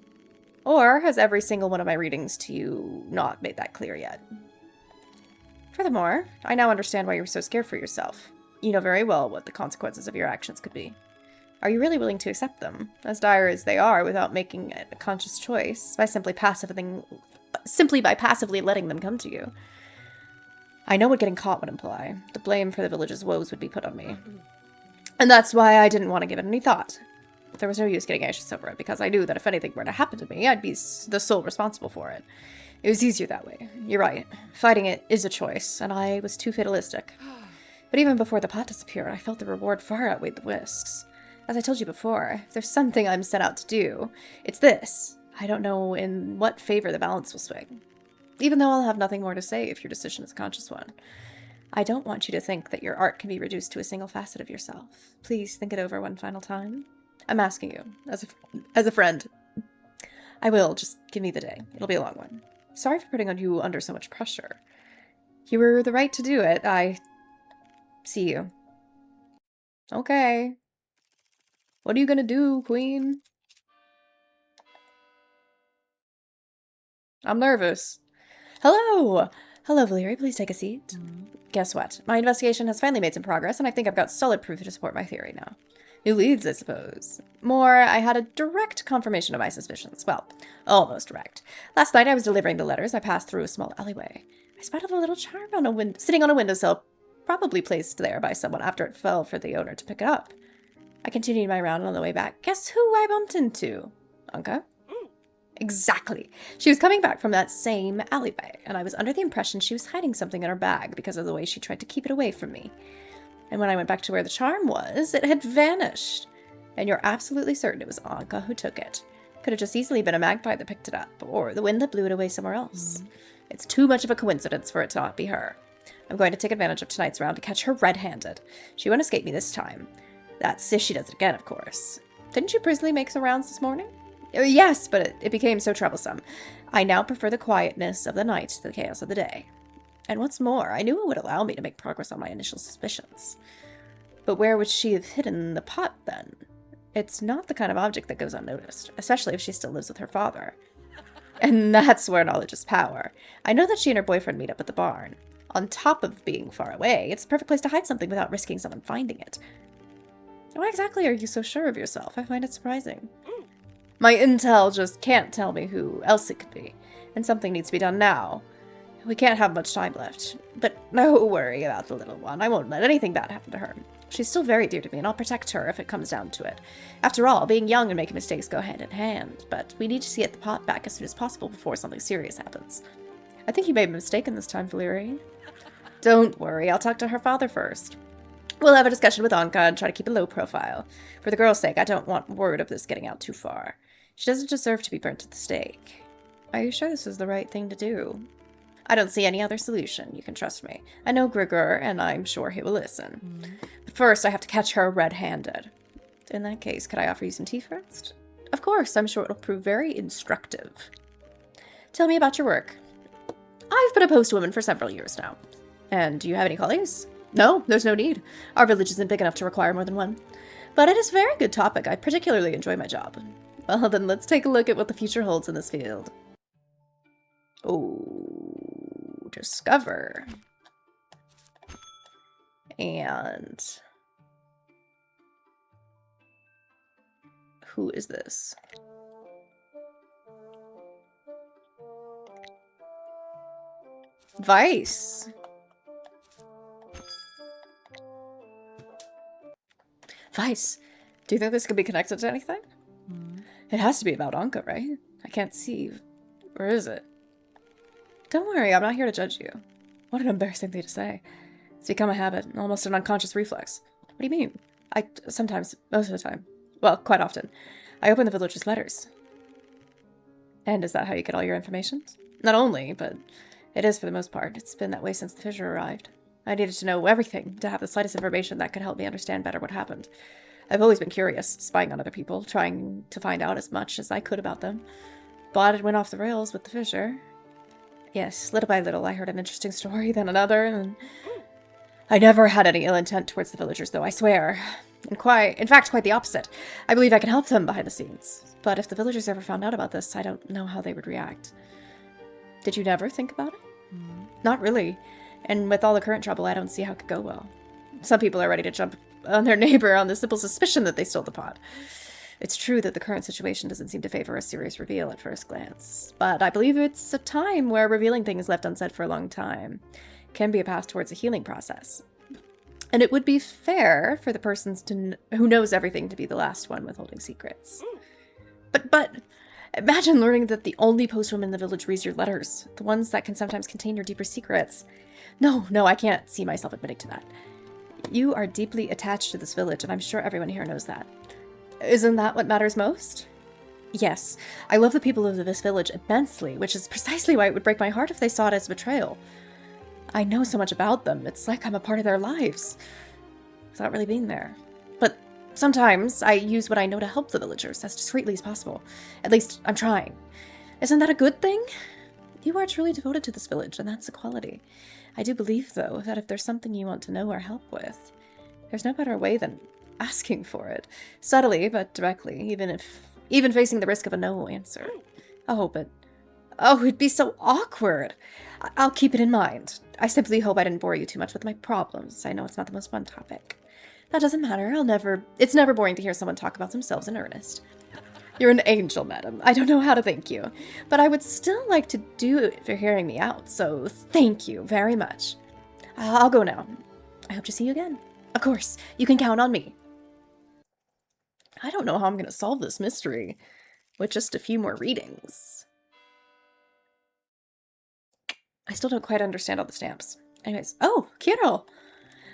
Or has every single one of my readings to you not made that clear yet? Furthermore, I now understand why you were so scared for yourself. You know very well what the consequences of your actions could be. Are you really willing to accept them, as dire as they are, without making a conscious choice, by simply by passively letting them come to you? I know what getting caught would imply. The blame for the village's woes would be put on me. And that's why I didn't want to give it any thought. There was no use getting anxious over it, because I knew that if anything were to happen to me, I'd be the sole responsible for it. It was easier that way. You're right. Fighting it is a choice, and I was too fatalistic. But even before the pot disappeared, I felt the reward far outweighed the risks. As I told you before, if there's something I'm set out to do, it's this. I don't know in what favor the balance will swing. Even though I'll have nothing more to say if your decision is a conscious one. I don't want you to think that your art can be reduced to a single facet of yourself. Please think it over one final time. I'm asking you, as a friend. I will, just give me the day. It'll be a long one. Sorry for putting on you under so much pressure. You were the right to do it. I see you. Okay. What are you gonna do, Queen? I'm nervous. Hello! Hello, Valyria. Please take a seat. Guess what? My investigation has finally made some progress, and I think I've got solid proof to support my theory now. New leads, I suppose. More, I had a direct confirmation of my suspicions. Well, almost direct. Last night I was delivering the letters. I passed through a small alleyway. I spotted a little charm on sitting on a windowsill, probably placed there by someone after it fell for the owner to pick it up. I continued my round on the way back. Guess who I bumped into? Anka? Exactly. She was coming back from that same alleyway, and I was under the impression she was hiding something in her bag because of the way she tried to keep it away from me. And when I went back to where the charm was, it had vanished. And you're absolutely certain it was Anka who took it. Could have just easily been a magpie that picked it up, or the wind that blew it away somewhere else. It's too much of a coincidence for it to not be her. I'm going to take advantage of tonight's round to catch her red-handed. She won't escape me this time. That's if she does it again, of course. Didn't you briskly make some rounds this morning? Yes, but it became so troublesome. I now prefer the quietness of the night to the chaos of the day. And what's more, I knew it would allow me to make progress on my initial suspicions. But where would she have hidden the pot, then? It's not the kind of object that goes unnoticed, especially if she still lives with her father. And that's where knowledge is power. I know that she and her boyfriend meet up at the barn. On top of being far away, it's the perfect place to hide something without risking someone finding it. Why exactly are you so sure of yourself? I find it surprising. My intel just can't tell me who else it could be, and something needs to be done now. We can't have much time left, but no worry about the little one. I won't let anything bad happen to her. She's still very dear to me, and I'll protect her if it comes down to it. After all, being young and making mistakes go hand in hand, but we need to get the pot back as soon as possible before something serious happens. I think you made a mistake in this time, Valyria. Don't worry, I'll talk to her father first. We'll have a discussion with Anka and try to keep a low profile. For the girl's sake, I don't want word of this getting out too far. She doesn't deserve to be burnt at the stake. Are you sure this is the right thing to do? I don't see any other solution. You can trust me. I know Grigor, and I'm sure he will listen. But first, I have to catch her red-handed. In that case, could I offer you some tea first? Of course, I'm sure it'll prove very instructive. Tell me about your work. I've been a postwoman for several years now. And do you have any colleagues? No, there's no need. Our village isn't big enough to require more than one. But it is a very good topic. I particularly enjoy my job. Well, then let's take a look at what the future holds in this field. Oh, discover. And who is this? Vice. Vice. Do you think this could be connected to anything? It has to be about Anka, right? I can't see. Or is it? Don't worry, I'm not here to judge you. What an embarrassing thing to say. It's become a habit, almost an unconscious reflex. What do you mean? Sometimes, most of the time. Well, quite often. I open the village's letters. And is that how you get all your information? Not only, but it is for the most part. It's been that way since the fissure arrived. I needed to know everything, to have the slightest information that could help me understand better what happened. I've always been curious, spying on other people, trying to find out as much as I could about them. But it went off the rails with the fissure. Yes, little by little I heard an interesting story, then another, and I never had any ill intent towards the villagers, though, I swear. In fact, quite the opposite. I believe I can help them behind the scenes. But if the villagers ever found out about this, I don't know how they would react. Did you never think about it? Not really. And with all the current trouble, I don't see how it could go well. Some people are ready to jump on their neighbor on the simple suspicion that they stole the pot. It's true that the current situation doesn't seem to favor a serious reveal at first glance, but I believe it's a time where revealing things left unsaid for a long time can be a path towards a healing process. And it would be fair for the person who knows everything to be the last one withholding secrets. But imagine learning that the only postwoman in the village reads your letters, the ones that can sometimes contain your deeper secrets. No, I can't see myself admitting to that. You are deeply attached to this village, and I'm sure everyone here knows that. Isn't that what matters most? Yes, I love the people of this village immensely, which is precisely why it would break my heart if they saw it as betrayal. I know so much about them, it's like I'm a part of their lives, without really being there. But sometimes I use what I know to help the villagers as discreetly as possible. At least, I'm trying. Isn't that a good thing? You are truly devoted to this village, and that's a quality. I do believe, though, that if there's something you want to know or help with, there's no better way than asking for it. Subtly, but directly, even facing the risk of a no answer. It'd be so awkward. I'll keep it in mind. I simply hope I didn't bore you too much with my problems. I know it's not the most fun topic. That doesn't matter. It's never boring to hear someone talk about themselves in earnest. You're an angel, madam. I don't know how to thank you, but I would still like to do it for hearing me out, so thank you very much. I'll go now. I hope to see you again. Of course, you can count on me. I don't know how I'm going to solve this mystery with just a few more readings. I still don't quite understand all the stamps. Anyways, oh, Kiro!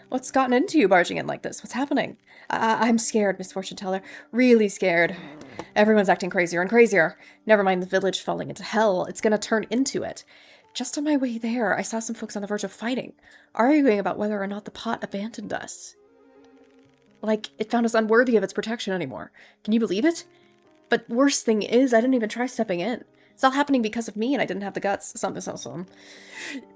What's gotten into you barging in like this? What's happening? I'm scared, Miss Fortune Teller. Really scared. Everyone's acting crazier and crazier. Never mind the village falling into hell. It's gonna turn into it. Just on my way there, I saw some folks on the verge of fighting, arguing about whether or not the pot abandoned us. Like, it found us unworthy of its protection anymore. Can you believe it? But worst thing is, I didn't even try stepping in. It's all happening because of me, and I didn't have the guts. Something.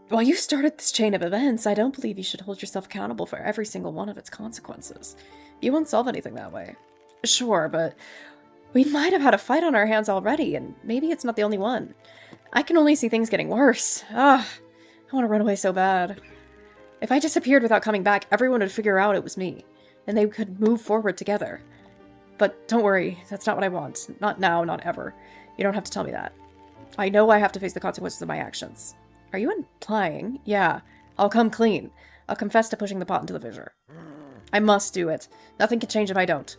While you started this chain of events, I don't believe you should hold yourself accountable for every single one of its consequences. You won't solve anything that way. Sure, but we might have had a fight on our hands already, and maybe it's not the only one. I can only see things getting worse. I want to run away so bad. If I disappeared without coming back, everyone would figure out it was me, and they could move forward together. But don't worry, that's not what I want. Not now, not ever. You don't have to tell me that. I know I have to face the consequences of my actions. Are you implying? Yeah, I'll come clean. I'll confess to pushing the pot into the fissure. I must do it. Nothing can change if I don't.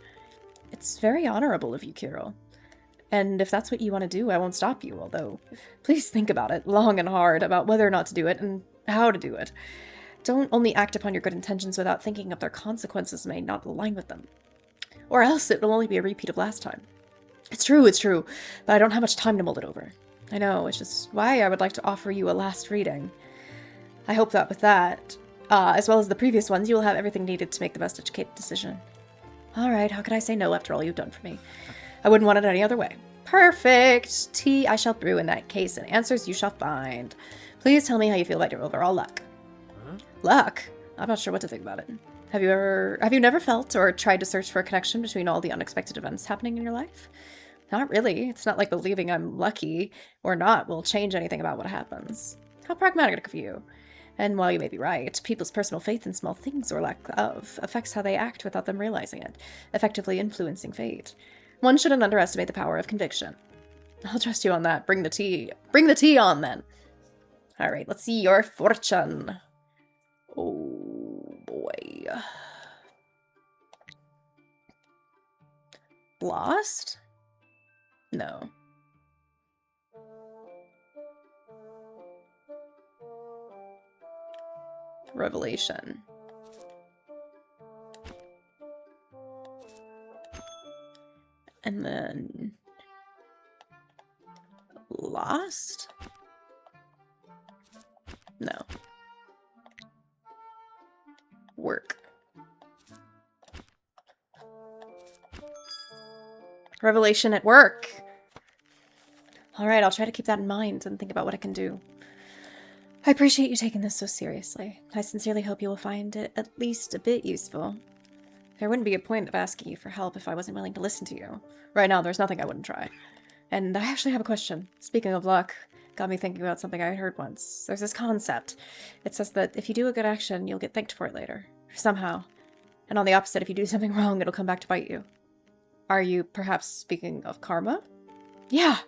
It's very honorable of you, Kirill. And if that's what you want to do, I won't stop you, although please think about it long and hard about whether or not to do it and how to do it. Don't only act upon your good intentions without thinking of their consequences may not align with them. Or else it will only be a repeat of last time. It's true, but I don't have much time to mull it over. I know, which is why I would like to offer you a last reading. I hope that with that, as well as the previous ones, you will have everything needed to make the best educated decision. Alright, how could I say no after all you've done for me? I wouldn't want it any other way. Perfect! Tea I shall brew in that case, and answers you shall find. Please tell me how you feel about your overall luck. Luck? I'm not sure what to think about it. Have you never felt or tried to search for a connection between all the unexpected events happening in your life? Not really. It's not like believing I'm lucky or not will change anything about what happens. How pragmatic of you. And while you may be right, people's personal faith in small things or lack of affects how they act without them realizing it, effectively influencing fate. One shouldn't underestimate the power of conviction. I'll trust you on that. Bring the tea. Bring the tea on, then. Alright, let's see your fortune. Oh boy. Lost? No. Revelation. And then lost? No. Work. Revelation at work. Alright, I'll try to keep that in mind and think about what I can do. I appreciate you taking this so seriously. I sincerely hope you will find it at least a bit useful. There wouldn't be a point of asking you for help if I wasn't willing to listen to you. Right now, there's nothing I wouldn't try. And I actually have a question. Speaking of luck, got me thinking about something I heard once. There's this concept. It says that if you do a good action, you'll get thanked for it later. Somehow. And on the opposite, if you do something wrong, it'll come back to bite you. Are you perhaps speaking of karma? Yeah,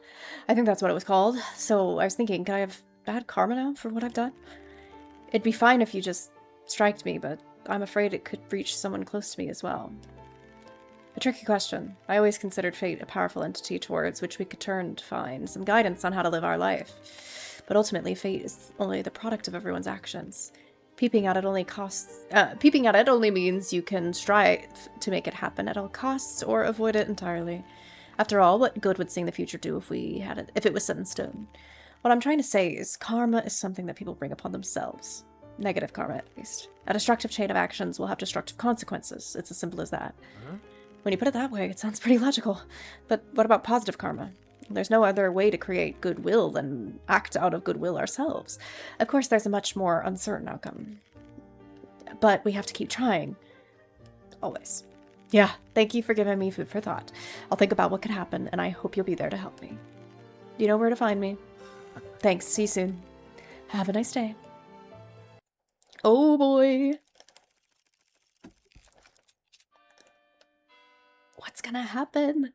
I think that's what it was called. So I was thinking, can I have bad karma now for what I've done? It'd be fine if you just striked me, but I'm afraid it could reach someone close to me as well. A tricky question. I always considered fate a powerful entity towards which we could turn to find some guidance on how to live our life. But ultimately, fate is only the product of everyone's actions. Peeping at it only means you can strive to make it happen at all costs or avoid it entirely. After all, what good would seeing the future do if it was set in stone? What I'm trying to say is karma is something that people bring upon themselves. Negative karma, at least. A destructive chain of actions will have destructive consequences. It's as simple as that. When you put it that way, it sounds pretty logical. But what about positive karma? There's no other way to create goodwill than act out of goodwill ourselves. Of course, there's a much more uncertain outcome. But we have to keep trying. Always. Yeah, thank you for giving me food for thought. I'll think about what could happen, and I hope you'll be there to help me. You know where to find me. Thanks, see you soon. Have a nice day. Oh boy. What's gonna happen?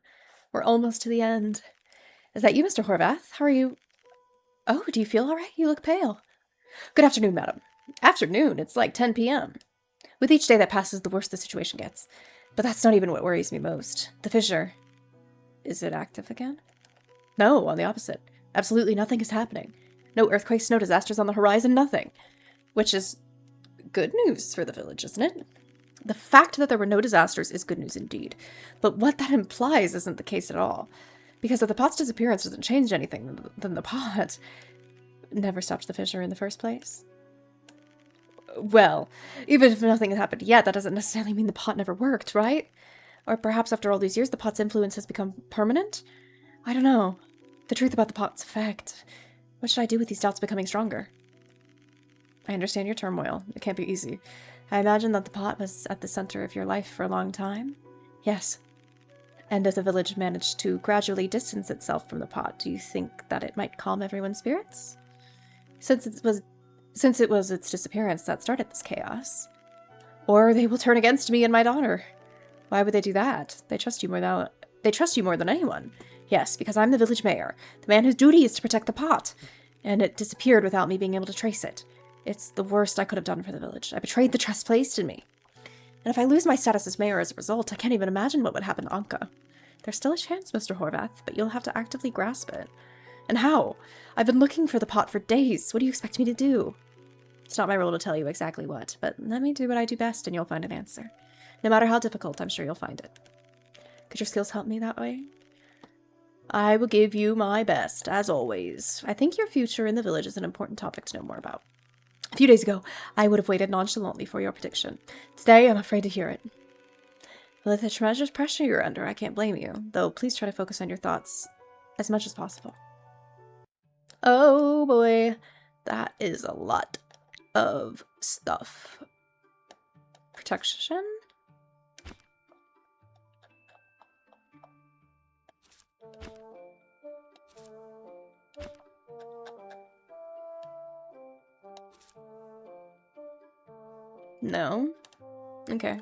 We're almost to the end. Is that you, Mr. Horvath? How are you? Oh, do you feel all right? You look pale. Good afternoon, madam. Afternoon? It's like 10 p.m. With each day that passes, the worse the situation gets. But that's not even what worries me most. The fissure. Is it active again? No, on the opposite. Absolutely nothing is happening. No earthquakes, no disasters on the horizon, nothing. Which is good news for the village, isn't it? The fact that there were no disasters is good news indeed. But what that implies isn't the case at all. Because if the pot's disappearance doesn't change anything, then the pot never stopped the fissure in the first place. Well, even if nothing has happened yet, that doesn't necessarily mean the pot never worked, right? Or perhaps after all these years, the pot's influence has become permanent? I don't know. The truth about the pot's effect. What should I do with these doubts becoming stronger? I understand your turmoil. It can't be easy. I imagine that the pot was at the center of your life for a long time? Yes. And as the village managed to gradually distance itself from the pot, do you think that it might calm everyone's spirits? Since it was its disappearance that started this chaos. Or they will turn against me and my daughter. Why would they do that? They trust you more than anyone. Yes, because I'm the village mayor, the man whose duty is to protect the pot. And it disappeared without me being able to trace it. It's the worst I could have done for the village. I betrayed the trust placed in me. And if I lose my status as mayor as a result, I can't even imagine what would happen to Anka. There's still a chance, Mr. Horvath, but you'll have to actively grasp it. And how? I've been looking for the pot for days. What do you expect me to do? It's not my role to tell you exactly what, but let me do what I do best and you'll find an answer. No matter how difficult, I'm sure you'll find it. Could your skills help me that way? I will give you my best, as always. I think your future in the village is an important topic to know more about. A few days ago, I would have waited nonchalantly for your prediction. Today, I'm afraid to hear it. With the tremendous pressure you're under, I can't blame you, though please try to focus on your thoughts as much as possible. Oh boy, that is a lot of stuff. Protection? No? Okay.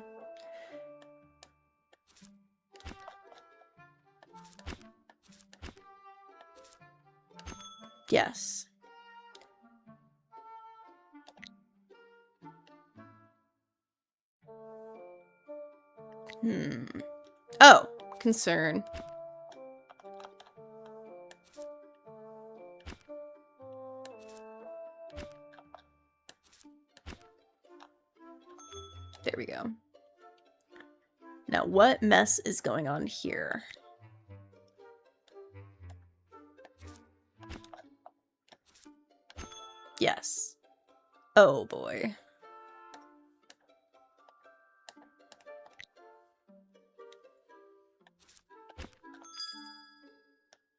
Yes. Oh, concern. There we go. Now, what mess is going on here? Yes. Oh, boy.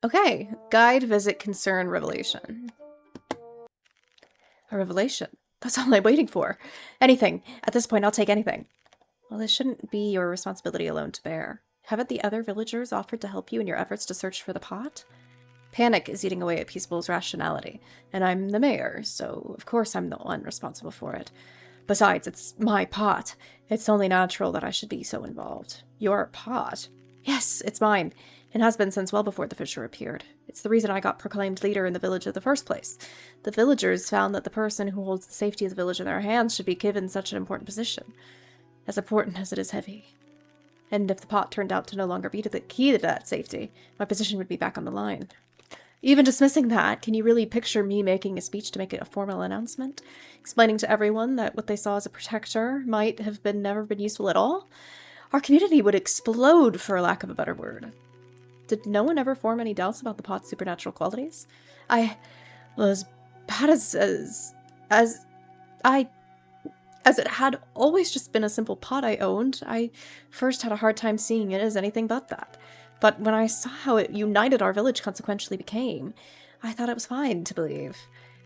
Okay. Guide, visit, concern, revelation. A revelation. That's all I'm waiting for. Anything. At this point, I'll take anything. Well, this shouldn't be your responsibility alone to bear. Haven't the other villagers offered to help you in your efforts to search for the pot? Panic is eating away at Peaceable's rationality, and I'm the mayor, so of course I'm the one responsible for it. Besides, it's my pot. It's only natural that I should be so involved. Your pot? Yes, it's mine. It has been since well before the Fisher appeared. It's the reason I got proclaimed leader in the village in the first place. The villagers found that the person who holds the safety of the village in their hands should be given such an important position. As important as it is heavy. And if the pot turned out to no longer be the key to that safety, my position would be back on the line. Even dismissing that, can you really picture me making a speech to make it a formal announcement? Explaining to everyone that what they saw as a protector might have never been useful at all? Our community would explode, for lack of a better word. Did no one ever form any doubts about the pot's supernatural qualities? Well, as bad as it had always just been a simple pot I owned, I first had a hard time seeing it as anything but that. But when I saw how it united our village consequentially became, I thought it was fine to believe.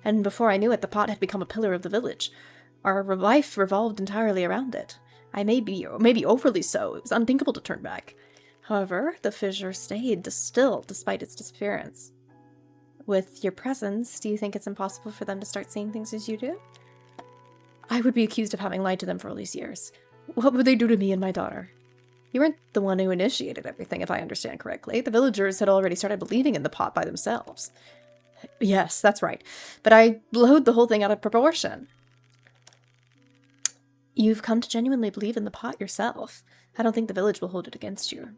And before I knew it, the pot had become a pillar of the village. Our life revolved entirely around it. Maybe overly so. It was unthinkable to turn back. However, the fissure stayed still despite its disappearance. With your presence, do you think it's impossible for them to start seeing things as you do? I would be accused of having lied to them for all these years. What would they do to me and my daughter? You weren't the one who initiated everything, if I understand correctly. The villagers had already started believing in the pot by themselves. Yes, that's right. But I blowed the whole thing out of proportion. You've come to genuinely believe in the pot yourself. I don't think the village will hold it against you.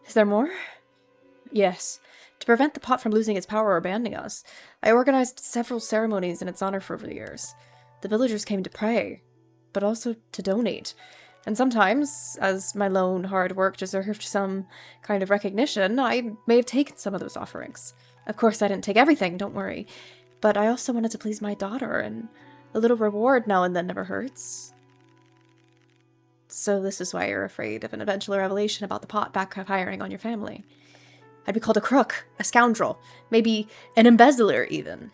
Is there more? Yes. To prevent the pot from losing its power or abandoning us, I organized several ceremonies in its honor for over the years. The villagers came to pray, but also to donate. And sometimes, as my lone hard work deserved some kind of recognition, I may have taken some of those offerings. Of course, I didn't take everything, don't worry. But I also wanted to please my daughter, and a little reward now and then never hurts. So this is why you're afraid of an eventual revelation about the pot backfiring on your family. I'd be called a crook, a scoundrel, maybe an embezzler even.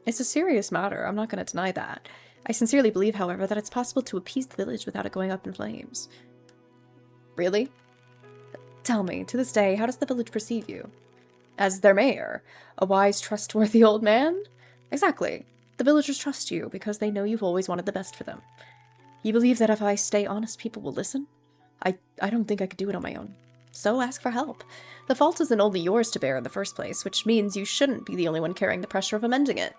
It's a serious matter, I'm not going to deny that. I sincerely believe, however, that it's possible to appease the village without it going up in flames. Really? Tell me, to this day, how does the village perceive you? As their mayor? A wise, trustworthy old man? Exactly. The villagers trust you because they know you've always wanted the best for them. You believe that if I stay honest, people will listen? I don't think I could do it on my own. So ask for help. The fault isn't only yours to bear in the first place, which means you shouldn't be the only one carrying the pressure of amending it.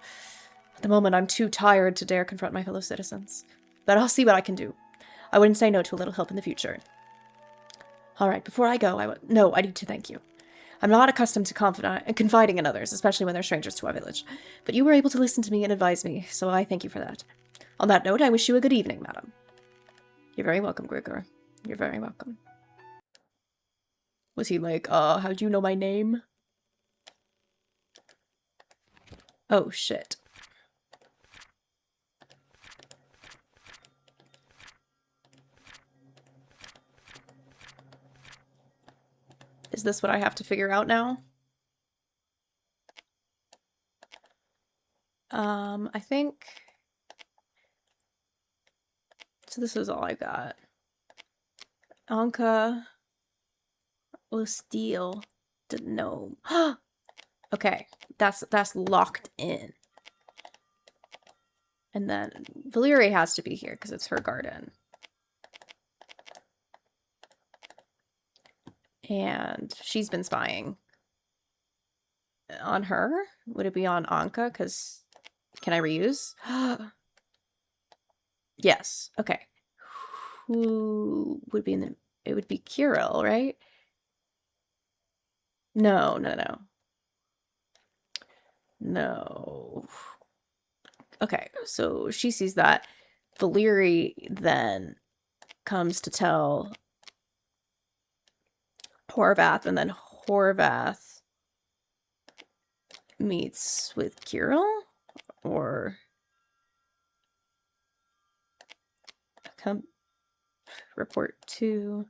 At the moment, I'm too tired to dare confront my fellow citizens. But I'll see what I can do. I wouldn't say no to a little help in the future. Alright, before I go, I need to thank you. I'm not accustomed to confiding in others, especially when they're strangers to our village. But you were able to listen to me and advise me, so I thank you for that. On that note, I wish you a good evening, madam. You're very welcome, Gregor. You're very welcome. Was he like, how'd you know my name? Oh, shit. Is this what I have to figure out now? I think... So this is all I got. Anka will steal the gnome. Okay, that's locked in. And then Valyria has to be here because it's her garden. And she's been spying on her. Would it be on Anka? Because can I reuse? Yes. Okay. Who would be in the it would be Kirill, right? No. No. Okay, so she sees that. Valyrie then comes to tell Horvath, and then Horvath meets with Kirill? Or come report to...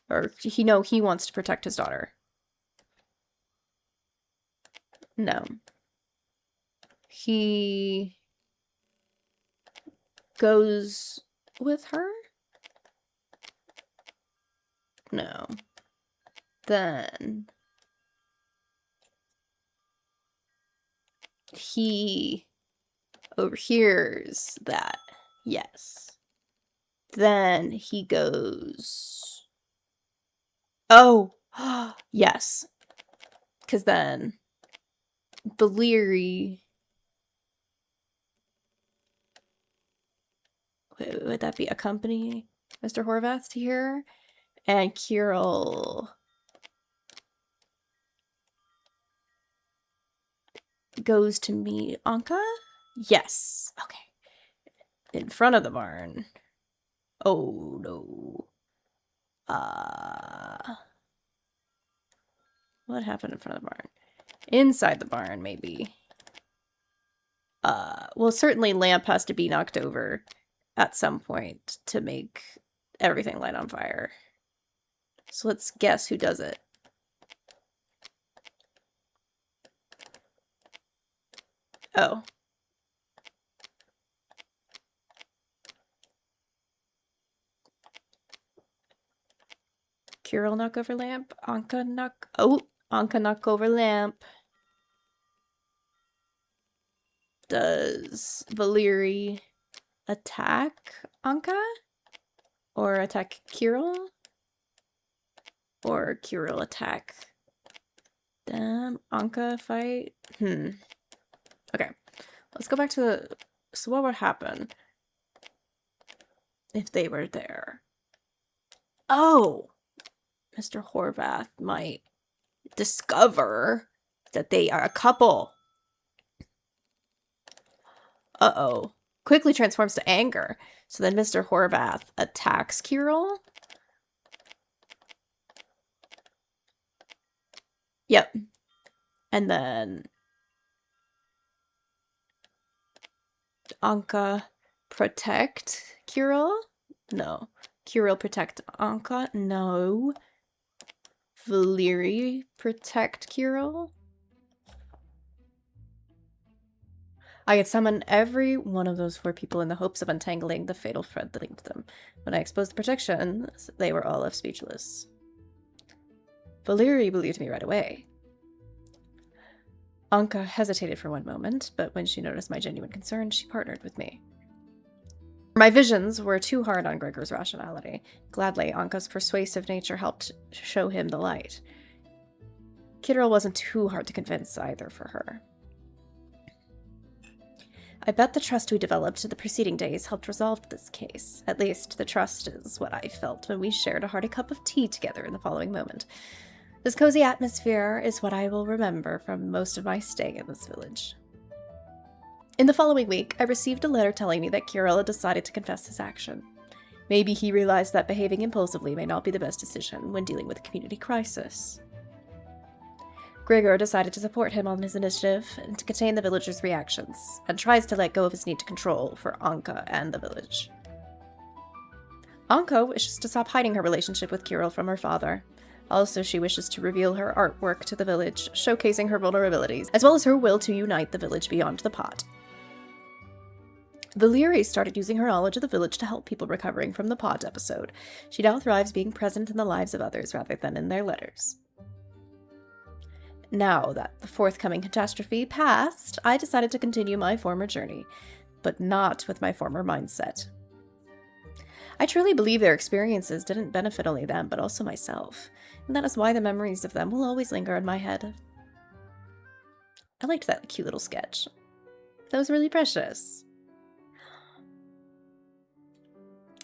Or he wants to protect his daughter. No. He goes with her? No. Then he overhears that. Yes. Then he goes... Oh! Yes. Because then Valyrie... Would that be accompany Mr. Horvath to here? And Kirill goes to meet Anka? Yes. Okay. In front of the barn. Oh, no. What happened in front of the barn? Inside the barn, maybe. Well, certainly lamp has to be knocked over at some point to make everything light on fire. So let's guess who does it. Oh. Kirill knock over lamp. Anka knock... Oh! Anka knock over lamp. Does Valyrie attack Anka? Or attack Kirill? Or Kirill attack them? Anka fight? Okay. Let's go back to the... So what would happen if they were there? Oh! Mr. Horvath might discover that they are a couple. Uh-oh. Quickly transforms to anger. So then Mr. Horvath attacks Kirill. Yep. And then Anka protect Kirill? No. Kirill protect Anka? No. Valyrie protect Kirill? I could summon every one of those 4 people in the hopes of untangling the fatal thread that linked them. When I exposed the protection, they were all left speechless. Valyrie believed me right away. Anka hesitated for one moment, but when she noticed my genuine concern, she partnered with me. My visions were too hard on Gregor's rationality. Gladly, Anka's persuasive nature helped show him the light. Kirill wasn't too hard to convince either for her. I bet the trust we developed in the preceding days helped resolve this case. At least, the trust is what I felt when we shared a hearty cup of tea together in the following moment. This cozy atmosphere is what I will remember from most of my stay in this village. In the following week, I received a letter telling me that Kirill had decided to confess his action. Maybe he realized that behaving impulsively may not be the best decision when dealing with a community crisis. Gregor decided to support him on his initiative and to contain the villagers' reactions, and tries to let go of his need to control for Anka and the village. Anka wishes to stop hiding her relationship with Kirill from her father. Also, she wishes to reveal her artwork to the village, showcasing her vulnerabilities, as well as her will to unite the village beyond the pot. Valyrie started using her knowledge of the village to help people recovering from the pot episode. She now thrives being present in the lives of others rather than in their letters. Now that the forthcoming catastrophe passed, I decided to continue my former journey, but not with my former mindset. I truly believe their experiences didn't benefit only them, but also myself, and that is why the memories of them will always linger in my head. I liked that cute little sketch. That was really precious.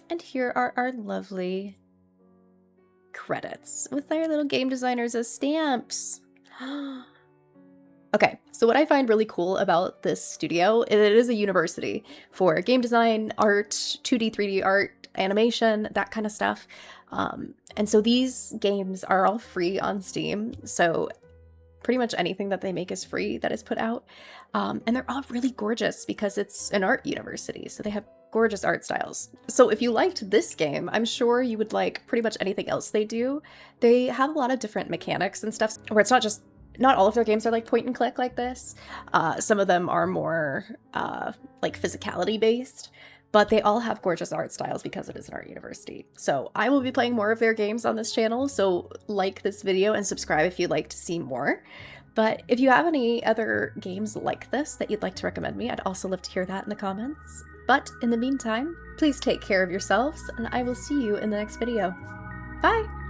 And here are our lovely credits with our little game designers as stamps. Okay, so what I find really cool about this studio is it is a university for game design, art, 2D, 3D art, animation, that kind of stuff. And so these games are all free on Steam. So pretty much anything that they make is free that is put out. And they're all really gorgeous because it's an art university. So they have gorgeous art styles. So if you liked this game, I'm sure you would like pretty much anything else they do. They have a lot of different mechanics and stuff where it's not all of their games are like point and click like this. Some of them are more like physicality based, but they all have gorgeous art styles because it is an art university. So I will be playing more of their games on this channel, so like this video and subscribe if you'd like to see more. But if you have any other games like this that you'd like to recommend me, I'd also love to hear that in the comments. But in the meantime, please take care of yourselves, and I will see you in the next video. Bye!